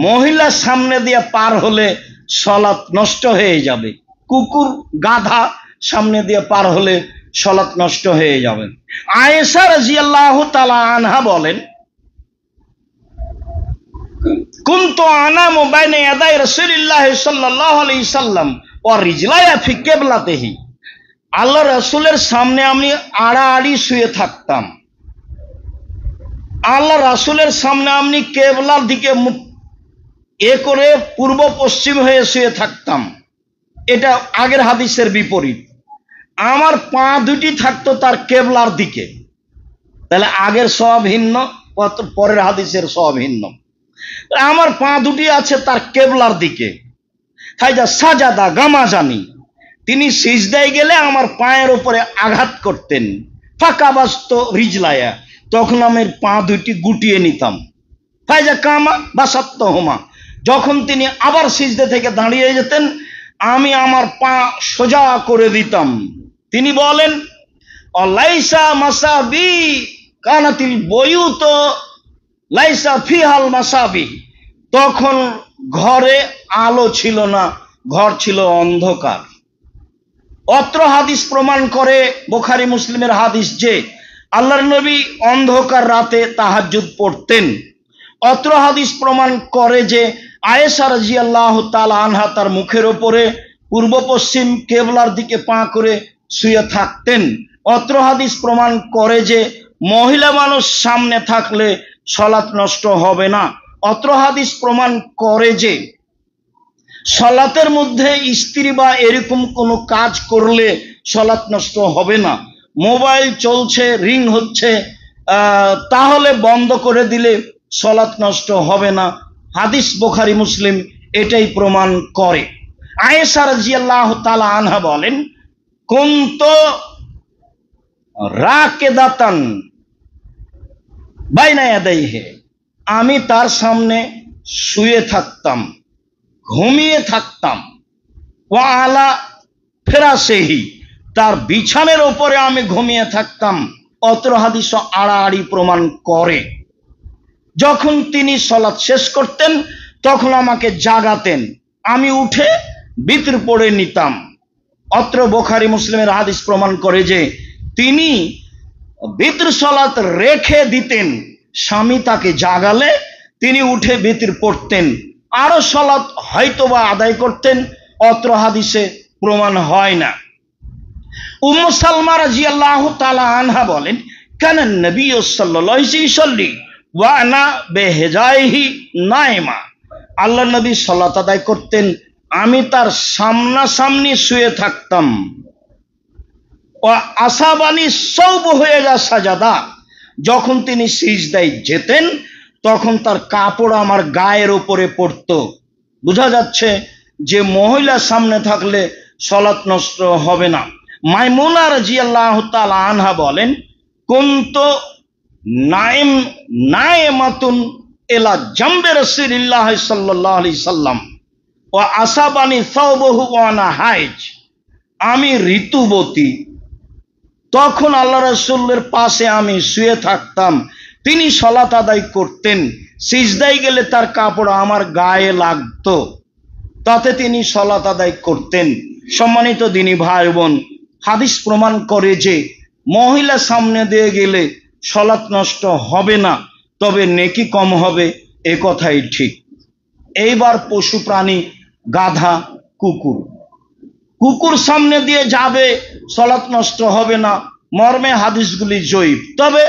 S1: মহিলা সামনে দিয়ে পার হলে সালাত নষ্ট হয়ে যাবে, কুকুর গাধা সামনে দিয়ে পার হলে সালাত নষ্ট হয়ে যাবে। আয়েশা রাদিয়াল্লাহু তাআলা আনহা বলেন, কুনতু আনামু বাইনা ইয়াদাই রাসূলিল্লাহ সাল্লাল্লাহু আলাইহি সাল্লাম ওয়া রিজলায়া ফি কিবলাতিহি। আল্লাহ রাসূলের সামনে আমি আড়াআড়ি শুয়ে থাকতাম, আল্লাহ রাসূলের সামনে আমি কিবলার দিকে এ করে পূর্ব পশ্চিম হয়ে শুয়ে থাকতাম। এটা আগের হাদিসের বিপরীত। আমার পা দুটি থাকতো তার কিবলার দিকে। তাহলে আগের সওয়াব ভিন্ন, পরের হাদিসের সওয়াব ভিন্ন। আমার পা দুটি আছে তার কিবলার দিকে। ফাইজা সাজাদা গামাজানি, তিনি সিজদায় গেলে আমার পায়ের উপরে আঘাত করতেন। ফাকাবাস্ত রিজলায়া, তখন আমি পা দুটি গুটিয়ে নিতাম। ফাইজা কামা বাসাত্তহুমা, যখন তিনি আবার সিজদা থেকে দাঁড়িয়ে যেতেন আমি আমার পা সোজা করে দিতাম। তিনি বলেন, অলাইসা মাসাবি কানাতিল বয়ুত লাইসা ফিহাল মাসাবি, তখন ঘরে আলো ছিল না, ঘর ছিল অন্ধকার। অত্র হাদিস প্রমাণ করে, বুখারী মুসলিমের হাদিস, যে আল্লাহর নবী অন্ধকার রাতে তাহাজ্জুদ পড়তেন। অত্র হাদিস প্রমাণ করে যে আয়েশা রাদিয়াল্লাহু তাআলা আনহা তার মুখের উপরে পূর্ব পশ্চিম কিবলার দিকে পা করে শুয়ে থাকতেন। অত্র হাদিস প্রমাণ করে যে মহিলা মানুষ সামনে থাকলে সালাত নষ্ট হবে না। অত্র হাদিস প্রমাণ করে যে সালাতের মধ্যে স্ত্রী বা এরকম কোনো কাজ করলে সালাত নষ্ট হবে না। মোবাইল চলছে, রিং হচ্ছে, তাহলে বন্ধ করে দিলে সালাত নষ্ট হবে না। হাদিস বুখারী মুসলিম এটাই প্রমাণ করে। আয়েশা রাদিয়াল্লাহু তাআলা আনহা বলেন, কুনতু রাকিদাতান বাইনা ইয়াদাইহি, আমি তার সামনে শুয়ে থাকতাম, ঘুমিয়ে থাকতাম। ওয়া আলা ফিরাশিহি, তার বিছানার উপরে আমি ঘুমিয়ে থাকতাম। অত্র হাদিস আড়াআড়ি প্রমাণ করে। যখন তিনি সালাত শেষ করতেন তখন আমাকে জাগাতেন, আমি উঠে বিতর পড়ে নিতাম। অত্র বুখারী মুসলিমের হাদিস প্রমাণ করে যে তিনি বিতর সালাত রেখে দিতেন, স্বামী তাকে জাগালে তিনি উঠে বিতর পড়তেন, আরো সালাত হয়তোবা আদায় করতেন। অত্র হাদিসে প্রমাণ হয় না। উম্মু সালমা রাদিয়াল্লাহু তাআলা আনহা বলেন, কানা নবী সাল্লাল্লাহু আলাইহি ওয়াসাল্লাম ওয়া আনা বিহিজাইহি নাইমা, আল্লাহর নবী সালাত আদায় করতেন, আমি তার সামনাসামনি শুয়ে থাকতাম। ও আসাবানি সৌব হয়ে যা সাজাদা, যখন তিনি সিজদায় যেতেন তখন তার কাপড় আমার গায়ের উপরে পড়তো। বোঝা যাচ্ছে যে মহিলা সামনে থাকলে সালাত নষ্ট হবে না। মাইমুনা রাদিয়াল্লাহু তাআলা আনহা বলেন, কুনতু নাইমাতুন ইলা জামবে রাসূলিল্লাহ সাল্লাল্লাহু আলাইহি সাল্লাম ওয়া আসাবানি সাওবহু ওয়া আনা হাইজ, আমি ঋতুবতী, তখন আল্লাহ রাসূলের পাশে আমি শুয়ে থাকতাম, তিনি সালাত আদায় করতেন, সিজদায় গেলে তার কাপড় আমার গায়ে লাগতো, তাতে তিনি সালাত আদায় করতেন। সম্মানিত দিনী ভাই বোন, হাদিস প্রমাণ করে যে মহিলা সামনে দিয়ে গেলে সালাত নষ্ট হবে না, তবে নেকি কম হবে, এ কথাই ঠিক। এইবার পশু প্রাণী, গাধা, কুকুর, কুকুর সামনে দিয়ে যাবে সালাত নষ্ট হবে না, মর্মে হাদিসগুলি জয়ীফ। তবে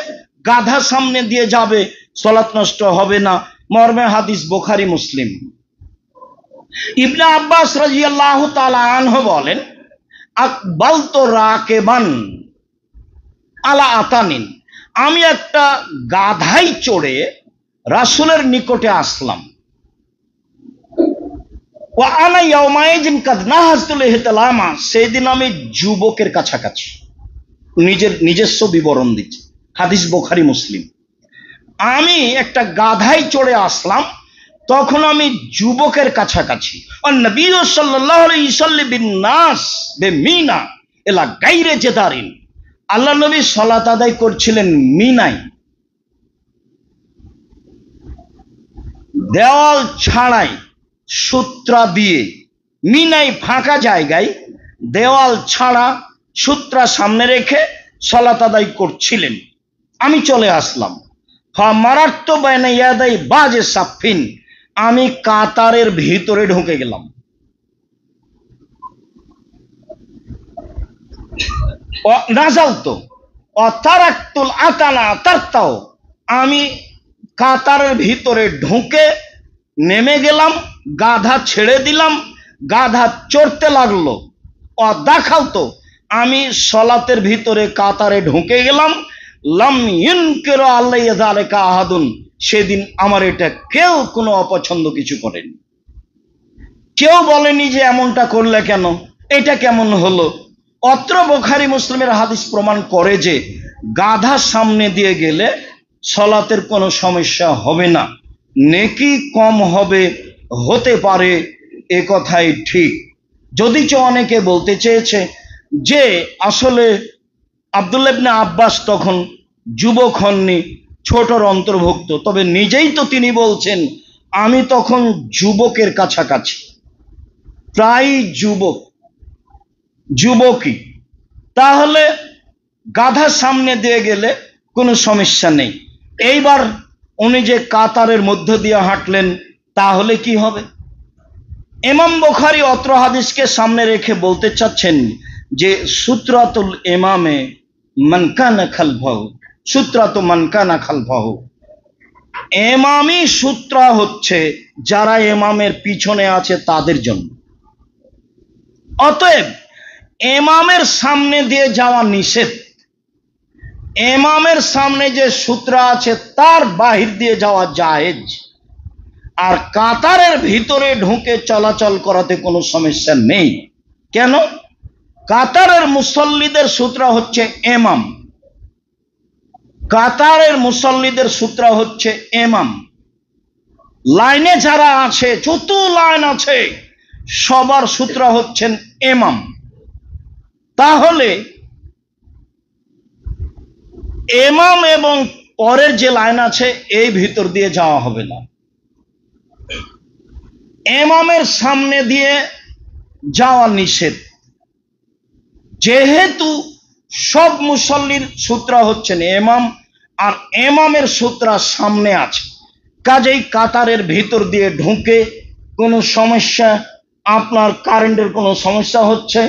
S1: গাধা সামনে দিয়ে যাবে সালাত নষ্ট হবে না, মর্মে হাদিস বুখারী মুসলিম। ইবনে আব্বাস রাদিয়াল্লাহু তাআলা আনহু বলেন, আকবালতু রাকিবান আলা আতানিন, আমি একটা গাধায় চড়ে রাসূলের নিকটে আসলাম। ওয়া আনা ইয়াউমাইজিন কাদ নাহাজতুল ইহতিলামা, সেদিন আমি যুবকের কাছাকাছি। নিজস্ব বিবরণ দিচ্ছে, হাদিস বুখারী মুসলিম। আমি একটা গাধায় চড়ে আসলাম, তখন আমি যুবকের কাছাকাছি। আর নবী সাল্লাল্লাহু আলাইহি ওয়াসাল্লাম বিন নাস বিমিনা ইলা গায়রে জেদারিন, আল্লাহ নবী সালাত আদায় করছিলেন মিনায়, দেওয়াল ছাড়াই, সূত্রা দিয়ে। মিনায় ফাঁকা জায়গায় দেওয়াল ছাড়া সূত্রা সামনে রেখে সালাত আদায় করছিলেন। আমি চলে আসলাম। ফামারাত্তু বাইনা ইয়াদাই বাজে সাফিন, আমি কাতারের ভিতরে ঢুকে গেলাম। নাজালতু অতারাক্তুল আতানা তারতাও, আমি কাতারের ভিতরে ঢুকে নেমে গেলাম, গাধা ছেড়ে দিলাম, গাধা চড়তে লাগলো। দাখালতু, আমি সালাতের ভিতরে কাতারে ঢুকে গেলাম। লাম ইনকির আলাইয়া যালিকা আহাদুন, সেদিন আমার এটা কেউ কোনো অপছন্দ কিছু করেনি, কেউ বলেনি যে এমনটা করলে কেন, এটা কেমন হলো। অত্র বুখারী মুসলিমের হাদিস প্রমাণ করে যে গাধা সামনে দিয়ে গেলে সালাতের কোনো সমস্যা হবে না, নেকি কম হবে, হতে পারে, এ কথাই ঠিক। যদিচ অনেকে বলতে চেয়েছে যে আসলে আব্দুল্লাহ ইবনে আব্বাস তখন যুবক হননি, ছোটর অন্তর্ভুক্ত, তবে নিজেই তো তিনি বলছেন আমি তখন যুবকের কাছাকাছি, প্রায় যুবকই, তাহলে গাধা সামনে দিয়ে গেলে কোনো সমস্যা নেই। এইবার উনি যে কাতারের মধ্য দিয়ে হাঁটলেন, তাহলে কি হবে? ইমাম বুখারী অত্র হাদিসকে সামনে রেখে বলতে চাচ্ছেন যে সুত্রাতুল ইমামে মান কানা খালফাহু, সুত্রাতু মান কানা খালফাহু, ইমামি সূত্রা হচ্ছে যারা ইমামের পিছনে আছে তাদের জন্য। অতএব ইমামের সামনে দিয়ে যাওয়া নিষেধ, ইমামের সামনে যে সূত্রা আছে তার বাহির দিয়ে যাওয়া জায়েজ। আর কাতারের ভিতরে ঢুকে চলাচল করাতে কোনো সমস্যা নেই। কেন? কাতারের মুসল্লিদের সূত্রা হচ্ছে ইমাম, কাতারের মুসল্লিদের সূত্রা হচ্ছে ইমাম। লাইনে যারা আছে, যত লাইন আছে, সবার সূত্রা হচ্ছেন ইমাম। তাহলে ইমাম এবং পরের যে লাইন আছে এই ভিতর দিয়ে যাওয়া হবে না। ইমামের সামনে দিয়ে যাওয়া নিষেধ। যেহেতু সব মুসল্লির সূত্রা হচ্ছেন ইমাম, আর ইমামের সূত্রা সামনে আছে, কাজেই কাতারের ভিতর দিয়ে ঢুকে কোনো সমস্যা, আপনার কারেন্টের কোনো সমস্যা হচ্ছে,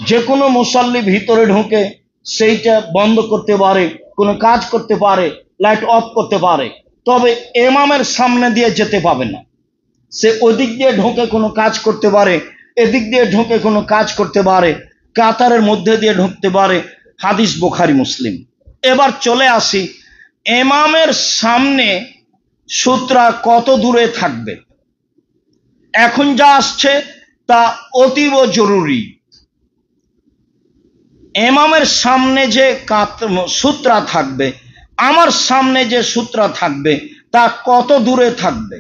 S1: যে কোনো মুসল্লি ভিতরে ঢুকে সেইটা বন্ধ করতে পারে, কোনো কাজ করতে পারে, লাইট অফ করতে পারে, তবে ইমামের সামনে দিয়ে যেতে পাবে না। সে ওদিক দিয়ে ঢুকে কোনো কাজ করতে পারে, এদিক দিয়ে ঢুকে কোনো কাজ করতে পারে, কাতারের মধ্যে দিয়ে ঢুকতে পারে। হাদিস বুখারী মুসলিম। এবার চলে আসি, ইমামের সামনে সূত্রা কত দূরে থাকবে। এখন যা আসছে তা অতীব জরুরি। ইমামের সামনে যে সূত্রা থাকবে, আমার সামনে যে সূত্রা থাকবে তা কত দূরে থাকবে।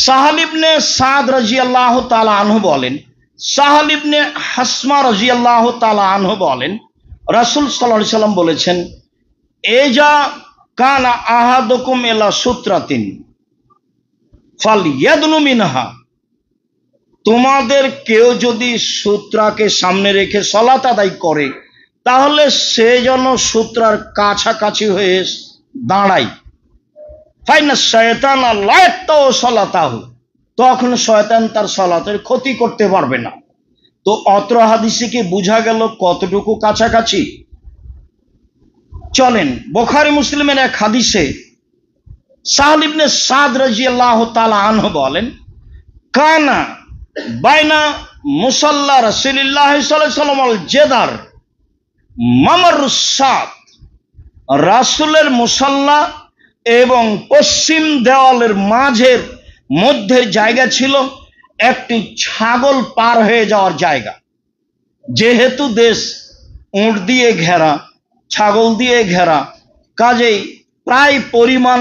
S1: সাহাল ইবনে সাদ রাদিয়াল্লাহু তাআলা আনহু বলেন, সাহাল ইবনে হাসমা রাদিয়াল্লাহু তাআলা আনহু বলেন, রাসূল সাল্লাল্লাহু আলাইহি সাল্লাম বলেছেন, এজা কানা আহাদুকুম ইলা সূত্রাতিন ফালইয়াদনু মিনহা, তোমাদের কেউ যদি সূত্রাকে সামনে রেখে সালাত আদায় করে তাহলে সে যেন সূত্রার কাছাকাছি হয়ে দাঁড়ায়। ফাইনা শয়তান লা ইয়াক্তাউ সালাতাহু, তখন শয়তান তার সালাতের ক্ষতি করতে পারবে না। তো অত্র হাদিসে কি বোঝা গেল কতটুকু কাছাকাছি? চলেন বুখারী মুসলিমের এক হাদিসে সাহাল ইবনে সাদ রাদিয়াল্লাহু তাআলা আনহু বলেন, কানা বাইনা মুসাল্লা রাসূলুল্লাহ সাল্লাল্লাহু আলাইহি ওয়াসাল্লাম আল জেদার মামারুস সাদ, রাসূলের মুসাল্লা এবং পশ্চিম দেওয়ালের মাঝের মধ্যে জায়গা ছিল একটি ছাগল পার হয়ে যাওয়ার জায়গা। যেহেতু দেশ উট দিয়ে ঘেরা, ছাগল দিয়ে ঘেরা, কাজেই প্রায় পরিমাণ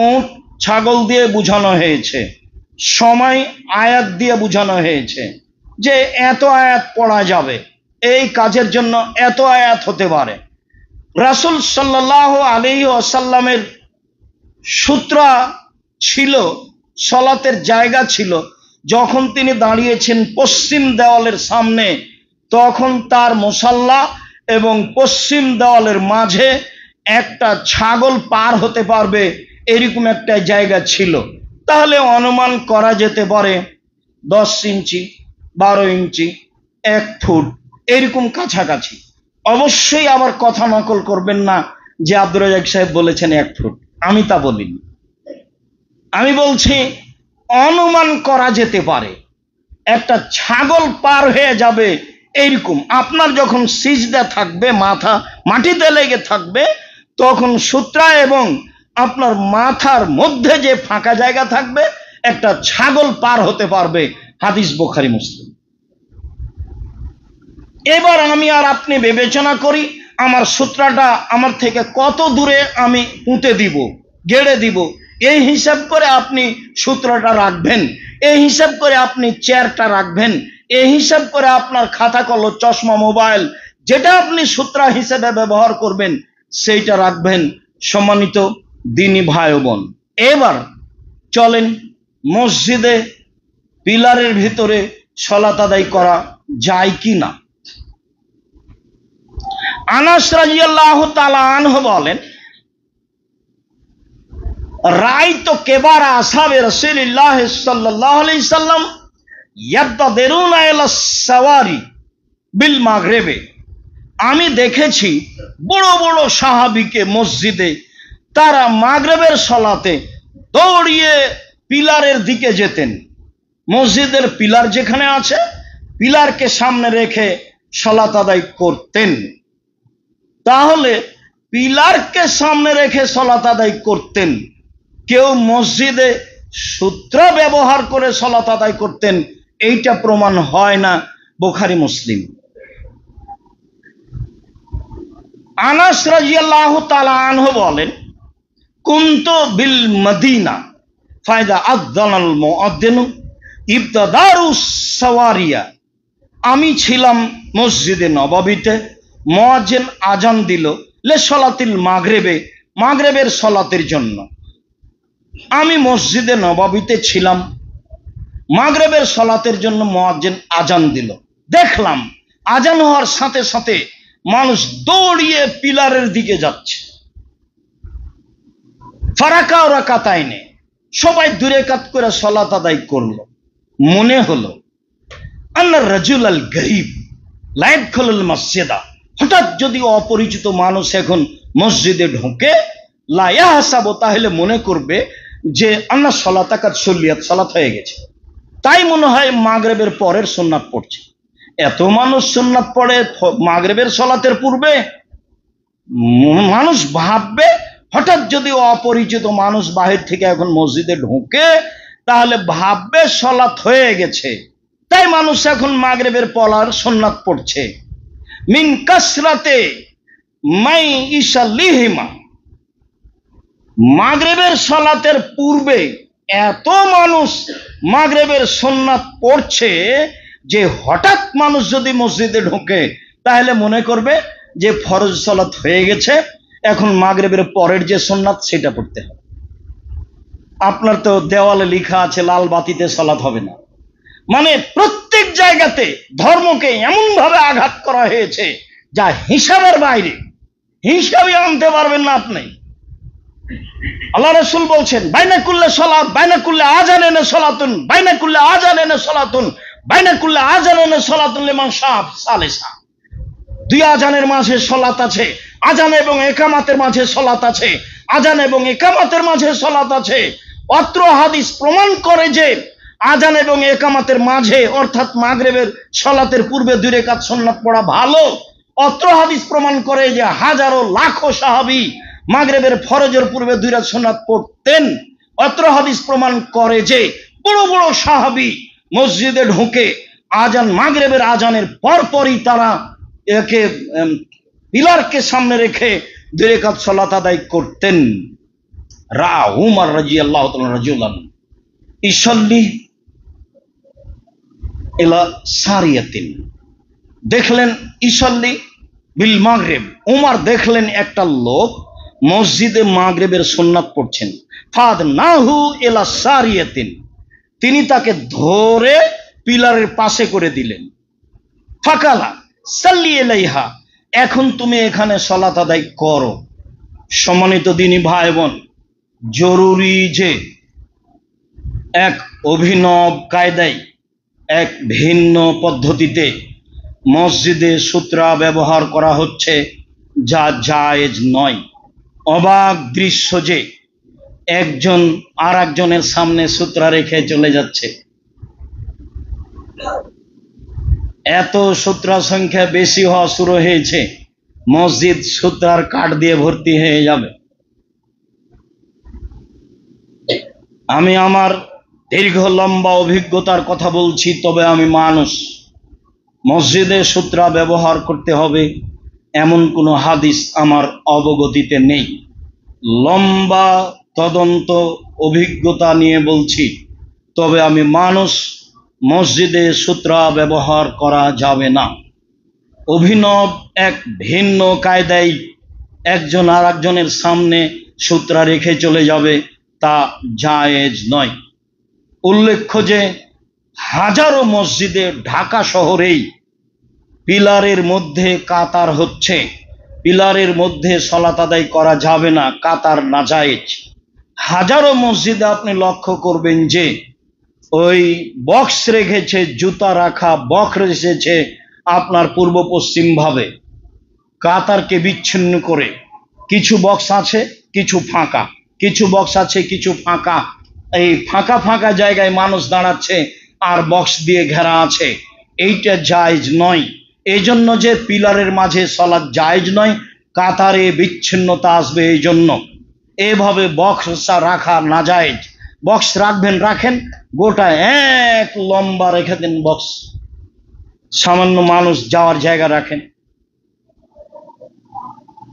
S1: উট ছাগল দিয়ে বুঝানো হয়েছে। সময় আয়াত দিয়ে বুঝানো হয়েছে যে এত আয়াত পড়া যাবে, এই কাজের জন্য এত আয়াত হতে পারে। রাসূল সাল্লাল্লাহু আলাইহি ওয়াসাল্লামের সূত্রা ছিল, সলাতের জায়গা ছিল, যখন তিনি দাঁড়িয়েছেন পশ্চিম দেওয়ালের সামনে, তখন তার মুসাল্লা এবং পশ্চিম দেওয়ালের মাঝে একটা ছাগল পার হতে পারবে এরকম একটা জায়গা ছিল। তাহলে অনুমান করা যেতে পারে 10 ইঞ্চি, 12 ইঞ্চি, 1 ফুট এরকম কাছাকাছি। অবশ্যই আবার কথা নকল করবেন না যে আব্দুর রাজ্জাক সাহেব বলেছেন 1 ফুট, আমি তা বলিনি। আমি বলছি অনুমান করা যেতে পারে একটা ছাগল পার হয়ে যাবে এইরকম। আপনার যখন সিজদা থাকবে, মাথা মাটিতে লেগে থাকবে, তখন সূত্রা এবং আপনার মাথার মধ্যে যে ফাঁকা জায়গা থাকবে একটা ছাগল পার হতে পারবে। হাদিস বুখারী মুসলিম। এবার আমি আর আপনি বিবেচনা করি আমার সূত্রাটা আমার থেকে কত দূরে আমি পুঁতে দিব, গেড়ে দিব। এই হিসাব করে আপনি সূত্রটা রাখবেন, এই হিসাব করে আপনি চেয়ারটা রাখবেন, এই হিসাব করে আপনার খাতা কলম, চশমা, মোবাইল যেটা আপনি সূত্রা হিসেবে ব্যবহার করবেন সেইটা রাখবেন। সম্মানিত দ্বীনি ভাই ও বোন, এবার চলেন মসজিদে পিলারের ভিতরে সালাত আদায় করা যায় কি না। আনাস রাদিয়াল্লাহু তাআলা আনহু বলেন, রাআইতু কিবারা আসহাবে রাসূলিল্লাহ সাল্লাল্লাহু আলাইহি সাল্লাম ইয়াবতাদিরুনা ইলা সাওয়ারি বিল মাগরিবে, আমি দেখেছি বড় বড় সাহাবীকে মসজিদে তারা মাগরিবের সালাতে দৌড়িয়ে পিলারের দিকে যেতেন। মসজিদের পিলার যেখানে আছে, পিলারকে সামনে রেখে সালাত আদায় করতেন। তাহলে পিলারকে সামনে রেখে সালাত আদায় করতেন, কেউ মসজিদে সূত্র ব্যবহার করে সালাত আদায় করতেন, এইটা প্রমাণ হয় না বুখারী মুসলিম। আনাস রাদিয়াল্লাহু তাআলা আনহু বলেন, কুনতু বিল মদিনা ফাইদা আযানাল মুআদ্দিনু ইবতাদারুস সাওয়ারিয়া, আমি ছিলাম মসজিদে নববীতে, মুয়াজ্জিন আজান দিল লে সলাতিল মাগরিবে, মাগরিবের সলাতের জন্য। আমি মসজিদে নববীতে ছিলাম, মাগরিবের সলাতের জন্য মুয়াজ্জিন আজান দিল, দেখলাম আজান হওয়ার সাথে সাথে মানুষ দৌড়িয়ে পিলারের দিকে যাচ্ছে। ফারাকা ও রাকাতাইনে, সবাই 2 রাকাত করে সালাত আদায় করলো। মনে হলো আন্না রাজুলাল গরীব লা ইয়াদখুলুল মসজিদা, হঠাৎ যদি অপরিচিত মানুষ এখন মসজিদে ঢোকে, লা ইয়াহসাবু, তাহলে মনে করবে যে আন্না সালাতাকাত সুল্লিয়াত, সালাত হয়ে গেছে, তাই মনে হয় মাগরিবের পরের সুন্নাত পড়ছে। এত মানুষ সুন্নাত পড়ে মাগরিবের সালাতের পূর্বে, মানুষ ভাববে হঠাৎ যদি অপরিচিত মানুষ বাহির থেকে এখন মসজিদে ঢোকে, তাহলে ভাববে সালাত হয়ে গেছে, তাই মানুষ এখন মাগরিবের পলার সুন্নাত পড়ছে। মিন কাসরাতে মাই ইসাল্লিহিমা, মাগরিবের সালাতের পূর্বে এত মানুষ মাগরিবের সুন্নাত পড়ছে যে হঠাৎ মানুষ যদি মসজিদে ঢোকে তাহলে মনে করবে যে ফরজ সালাত হয়ে গেছে, এখন মাগরিবের পরের যে সুন্নাত সেটা পড়তে হবে। আপনার তো দেওয়ালে লেখা আছে লাল বাতিতে সালাত হবে না, মানে প্রত্যেক জায়গাতে ধর্মকে এমন ভাবে আঘাত করা হয়েছে যা হিসাবের বাইরে, হিসাবই আনতে পারবেন না আপনি। আল্লাহ রাসূল বলছেন, বাইনা কুল্লে সালাত বাইনা কুল্লে আযান এনে সালাতুন, বাইনা কুল্লে আযান এনে সালাতুন, বাইনা কুল্লে আযান এনে সালাতুন লিমান শাফ সালিসা। 2 আযানের মাঝে সালাত আছে, আযান এবং ইকামাতের মাঝে সালাত আছে, আযান এবং ইকামাতের মাঝে সালাত আছে। অত্র হাদিস প্রমাণ করে যে আযান এবং ইকামাতের মাঝে, অর্থাৎ মাগরিবের সালাতের পূর্বে 2 রাকাত সুন্নাত পড়া ভালো। অত্র হাদিস প্রমাণ করে যে হাজারো লাখো সাহাবী মাগরিবের ফরজের পূর্বে 2 রাকাত সুন্নাত পড়তেন। অত্র হাদিস প্রমাণ করে যে বড় বড় সাহাবী মসজিদে ঢুকে আজান, মাগরিবের আজানের পরপরই তারা একে পিলারকে সামনে রেখে 2 রাকাত সালাত আদায় করতেন। রা উমর রাদিয়াল্লাহু তাআলা রাজুলান ইসাল্লি ইলা সারিয়াতিন, দেখলেন ইসাল্লি বিল মাগরিব, উমর দেখলেন একটা লোক মসজিদে মাগরিবের সুন্নাত পড়ছেন। ফাদনাহু ইলা সারিয়াতিন, তিনি তাকে ধরে পিলারের পাশে করে দিলেন। ফাকালা সাল্লি ইলাইহা, এখন তুমি এখানে সালাত আদায় করো। সম্মানিত দিনী ভাই বোন, জরুরি যে এক অভিনব কায়দায়, এক ভিন্ন পদ্ধতিতে মসজিদে সূত্রা ব্যবহার করা হচ্ছে, যা জায়েজ নয়। অবাক দৃশ্য যে একজন আর একজনের সামনে সূত্রা রেখে চলে যাচ্ছে। এত সূত্রা সংখ্যা বেশি হওয়া শুরু হয়েছে, মসজিদ সূত্রার কাঠ দিয়ে ভর্তি হয়ে যাবে। আমি আমার দীর্ঘ লম্বা অভিজ্ঞতার কথা বলছি, তবে আমি মানুষ। মসজিদে সূত্রা ব্যবহার করতে হবে এমন কোনো হাদিস আমার অবগতিতে নেই। লম্বা তদন্ত অভিজ্ঞতা নিয়ে বলছি, তবে আমি মানুষ। মসজিদে সূত্রা ব্যবহার করা যাবে না। অভিনব এক ভিন্ন কায়দায় একজন আর একজনের সামনে সূত্রা রেখে চলে যাবে, তা জায়েজ নয়। উল্লেখ্য যে হাজারো মসজিদে ঢাকা শহরেই পিলারের মধ্যে কাতার হচ্ছে, পিলারের মধ্যে সালাত আদায় করা যাবে না, কাতার নাজায়েজ। হাজারো মসজিদে আপনি লক্ষ্য করবেন যে ওই বক্স রেখেছে, জুতা রাখা বক্স রেখেছে আপনার পূর্ব পশ্চিম ভাবে, কাতারকে বিচ্ছিন্ন করে। কিছু বক্স আছে, কিছু ফাঁকা, কিছু বক্স আছে, কিছু ফাঁকা। এই ফাঁকা ফাঁকা জায়গায় মানুষ দাঁড়াচ্ছে আর বক্স দিয়ে ঘেরা আছে, এইটা জায়েজ নয়। এই জন্য যে পিলারের মাঝে সলাৎ জায়েজ নয়, কাতারে বিচ্ছিন্নতা আসবে, এই জন্য এভাবে বক্স রাখা না জায়েজ। বক্স রাখবেন রাখেন, গোটা এক লম্বা রেখে দিন বক্স, সামান্য মানুষ যাওয়ার জায়গা রাখেন।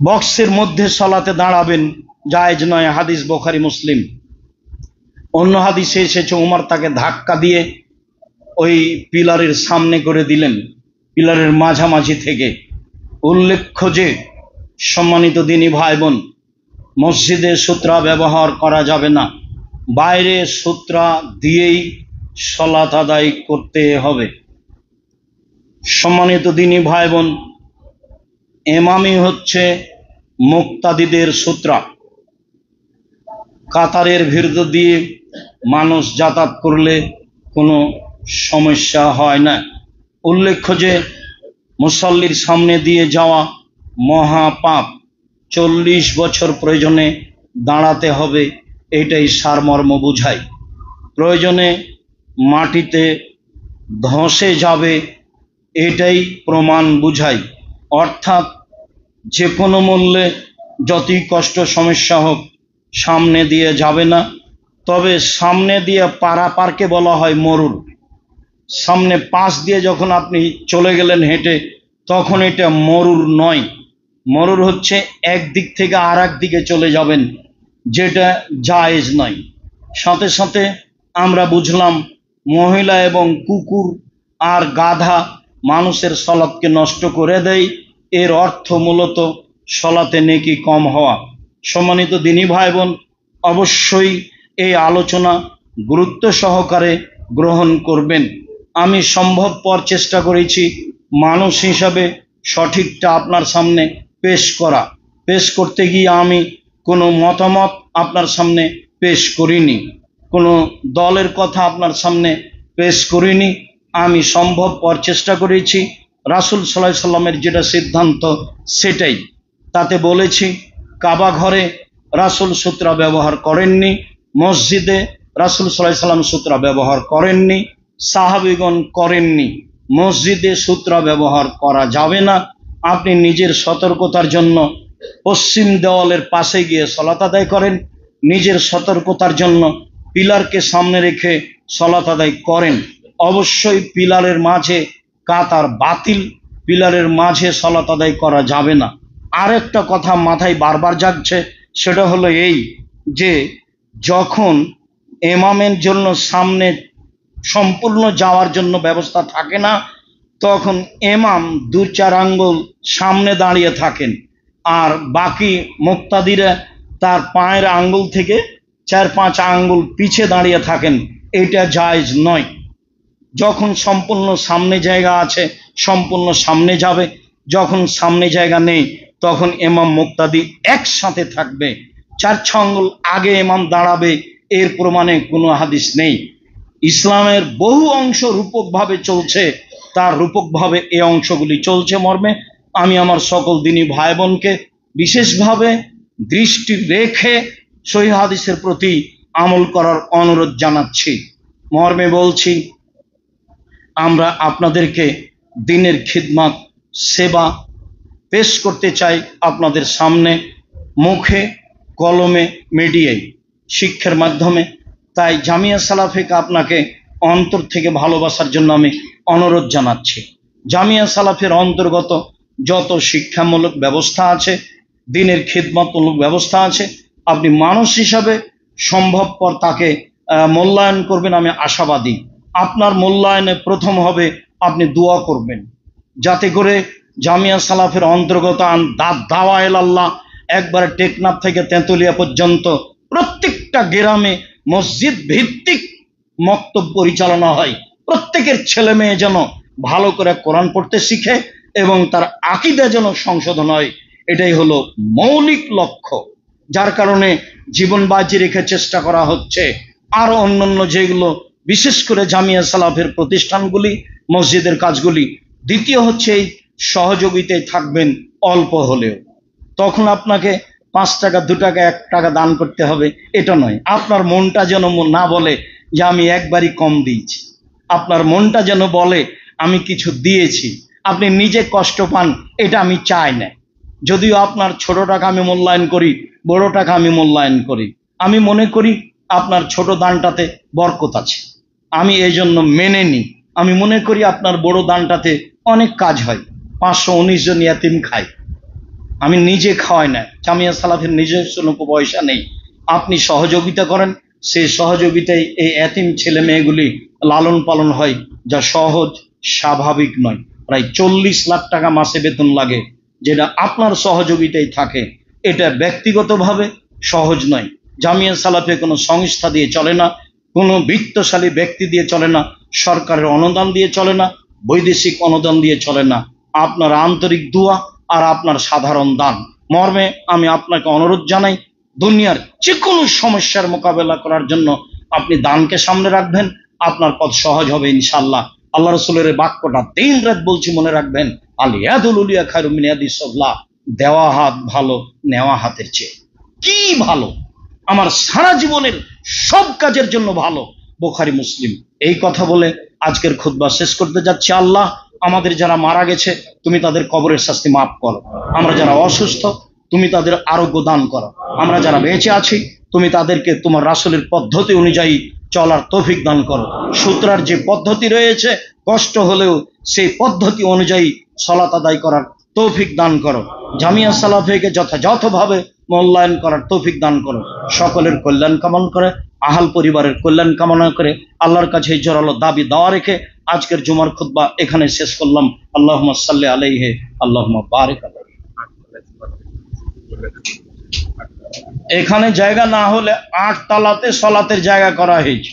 S1: বক্সের মধ্যে সলাতে দাঁড়াবেন জায়েজ নয়, হাদিস বুখারী মুসলিম। অন্য হাদিসে এসেছে উমর তাকে ধাক্কা দিয়ে ওই পিলারের সামনে করে দিলেন, পিলারের মাঝামাঝি থেকে। উল্লেখ্য যে সম্মানিত দিনী ভাই বোন, মসজিদে সূত্রা ব্যবহার করা যাবে না, বাইরে সূত্রা দিয়েই সলাত আদায় করতে হবে। সম্মানিত দিনী ভাই বোন, ইমামই হচ্ছে মুক্তাদিদের সূত্রা। কাতারের ভিতর দিয়ে মানুষ যাতায়াত করলে কোনো সমস্যা হয় না। উল্লেখ্য যে মুসল্লির সামনে দিয়ে যাওয়া মহাপাপ, 40 বছর প্রয়োজনে দাঁড়াতে হবে, এটাই সারমর্ম বুঝায়। প্রয়োজনে মাটিতে ধসে যাবে, এটাই প্রমাণ বুঝায়। অর্থাৎ যে কোনো মূল্যে যতই কষ্ট সমস্যা হোক সামনে দিয়ে যাবে না। তবে সামনে দিয়ে পারাপারকে বলা হয় মরুর। সামনে পাশ দিয়ে যখন আপনি চলে গেলেন হেঁটে, তখন এটা মরুর নয়। মরুর হচ্ছে একদিক থেকে আর এক দিকে চলে যাবেন, যেটা জায়েজ নয়। সাথে সাথে আমরা বুঝলাম মহিলা এবং কুকুর আর গাধা মানুষের সলাতকে নষ্ট করে দেয়, এর অর্থ মূলত সলাতে নেকি কম হওয়া। সম্মানিত দিনী ভাই বোন, অবশ্যই এই আলোচনা গুরুত্ব সহকারে গ্রহণ করবেন। আমি সম্ভবপর চেষ্টা করেছি মানুষ হিসাবে সঠিকটা আপনার সামনে পেশ করতে গিয়ে আমি কোনো মতামত আপনার সামনে পেশ করিনি, কোনো দলের কথা আপনার সামনে পেশ করিনি। আমি সম্ভবপর চেষ্টা করেছি রাসূল সাল্লাল্লাহু আলাইহি সাল্লামের যেটা সিদ্ধান্ত সেটাই। তাতে বলেছি কাবা ঘরে রাসূল সূত্রা ব্যবহার করেননি, মসজিদে রাসূল সাল্লাল্লাহু আলাইহি সাল্লাম সূত্রা ব্যবহার করেননি, সাহাবীগণ করেননি। মসজিদে সূত্রা ব্যবহার করা যাবে না। আপনি নিজের সতর্কতার জন্য পশ্চিম দেওয়ালের পাশে গিয়ে সলাত আদায় করেন, নিজের সতর্কতার জন্য পিলারকে সামনে রেখে সলাত আদায় করেন। অবশ্যই পিলারের মাঝে কাতার বাতিল, পিলারের মাঝে সলাত আদায় করা যাবে না। আরেকটা কথা মাথায় বারবার জাগছে, সেটা হলো এই যে যখন ইমামের জন্য সামনে সম্পূর্ণ যাওয়ার জন্য ব্যবস্থা থাকে না, তখন ইমাম 2-4 আঙ্গুল সামনে দাঁড়িয়ে থাকেন আর বাকি মুক্তাদিরা তার পায়ের আঙ্গুল থেকে 4-5 আঙ্গুল পিছে দাঁড়িয়ে থাকেন। এটা জায়েজ নয়। যখন সম্পূর্ণ সামনে জায়গা আছে সম্পূর্ণ সামনে যাবে, যখন সামনে জায়গা নেই তখন ইমাম মুক্তাদি একসাথে থাকবে। 4-6 আঙ্গুল আগে ইমাম দাঁড়াবে, এর প্রমাণে কোনো হাদিস নেই। ইসলামের বহু অংশ রূপকভাবে চলছে, তার রূপকভাবে এই অংশগুলি চলছে মর্মে আমি আমার সকল দিনী ভাই বোনকে বিশেষভাবে দৃষ্টি রেখে সহিহ হাদিসের প্রতি আমল করার অনুরোধ জানাচ্ছি। মর্মে বলছি, আমরা আপনাদেরকে দ্বীনের খিদমত সেবা পেশ করতে চাই আপনাদের সামনে, মুখে কলমে মিডিয়ায় শিক্ষার মাধ্যমে। তাই জামিয়া সালাফিকে আপনাকে অন্তর থেকে ভালোবাসার জন্য আমি অনুরোধ জানাচ্ছি। জামিয়া সালাফের অন্তর্গত যত শিক্ষামূলক ব্যবস্থা আছে, দ্বীনের খিদমতমূলক ব্যবস্থা আছে, আপনি মানুষ হিসাবে সম্ভবপর তাকে মূল্যায়ন করবেন, আমি আশাবাদী। আপনার মূল্যায়নে প্রথম হবে আপনি দোয়া করবেন, যাতে করে জামিয়া সালাফের অন্তর্গত দাওয়া ইলাল্লাহ একবারে টেকনাফ থেকে তেঁতুলিয়া পর্যন্ত প্রত্যেকটা গ্রামে মসজিদ ভিত্তিক মক্তব পরিচালনা হয়। প্রত্যেকের ছেলে মেয়ে যেন ভালো করে কোরআন পড়তে শিখে এবং তার আকীদা যেন সংশোধন হয়, এটাই হলো মৌলিক লক্ষ্য। যার কারণে জীবন বাজি রেখে চেষ্টা করা হচ্ছে। আরো অন্যান্য যেগুলো বিশেষ করে জামিয়া সালাফের প্রতিষ্ঠানগুলি, মসজিদের কাজগুলি। দ্বিতীয় হচ্ছে এই সহযোগিতায় থাকবেন অল্প হলেও। তখন আপনাকে 5 টাকা, 2 টাকা, 1 টাকা দান করতে হবে এটা নয়। আপনার মনটা যেন না বলে যে আমি একবারই কম দিয়েছি, আপনার মনটা যেন বলে আমি কিছু দিয়েছি। আপনি নিজে কষ্ট পান, এটা আমি চাই না। যদিও আপনার ছোট টাকা আমি মূল্যায়ন করি, বড় টাকা আমি মূল্যায়ন করি। আমি মনে করি আপনার ছোট দানটাতে বরকত আছে, আমি এই জন্য মেনে নিই। আমি মনে করি আপনার বড় দানটাতে অনেক কাজ হয়। 519 জন ইয়াতিম খায়, আমি নিজে খাওয়াই না। জামিয়া সালাফের নিজস্ব পয়সা নেই। আপনি সহযোগিতা করেন, সেই সহযোগিতায় এই এতিম ছেলে মেয়েগুলি লালন পালন হয়, যা সহজ স্বাভাবিক নয়। প্রায় 40 লাখ টাকা মাসে বেতন লাগে, যেটা আপনার সহযোগিতায় থাকে। এটা ব্যক্তিগতভাবে সহজ নয়। জামিয়া সালাফে কোনো সংস্থা দিয়ে চলে না, কোনো বিত্তশালী ব্যক্তি দিয়ে চলে না, সরকারের অনুদান দিয়ে চলে না, বৈদেশিক অনুদান দিয়ে চলে না। আপনার আন্তরিক দোয়া আর আপনার সাধারণ দান মর্মে আমি আপনাকে অনুরোধ জানাই, দুনিয়ার যে কোনো সমস্যার মোকাবেলা করার জন্য আপনি দানকে সামনে রাখবেন, আপনার পথ সহজ হবে ইনশাআল্লাহ। আল্লাহ রসুলের বাক্যটা দিন রাত বলছি, মনে রাখবেন, আল ইয়াদুল উলিয়া খায়রু মিন ইয়াদিস সুফলা। দেওয়া হাত ভালো নেওয়া হাতের চেয়ে। কি ভালো! আমার সারা জীবনের সব কাজের জন্য ভালো। বুখারী, মুসলিম। এই কথা বলে আজকের খুতবা শেষ করতে যাচ্ছি। আল্লাহ আমাদের যারা মারা গেছে তুমি তাদের কবরের শাস্তি মাফ করো। আমরা যারা অসুস্থ তুমি তাদের আরোগ্য দান করো। আমরা যারা বেঁচে আছি তুমি তাদেরকে তোমার রাসূলের পদ্ধতি অনুযায়ী চলার তৌফিক দান করো। সূত্রার যে পদ্ধতি রয়েছে, কষ্ট হলেও সেই পদ্ধতি অনুযায়ী সালাত আদায় করার তৌফিক দান করো। জামিয়া সালাফিকে যথাযথভাবে মূল্যায়ন করার তৌফিক দান করো। সকলের কল্যাণ কামনা করে, আহাল পরিবারের কল্যাণ কামনা করে আল্লাহর কাছে জোরালো দাবি দাওয়া রেখে আজকের জুমার খুতবা এখানে শেষ করলাম। আল্লাহুম্মা সাল্লি আলাইহি, আল্লাহুম্মা বারিক আলাইহি। এখানে জায়গা না হলে 8 তলাতে সলাতের জায়গা করা হয়েছে।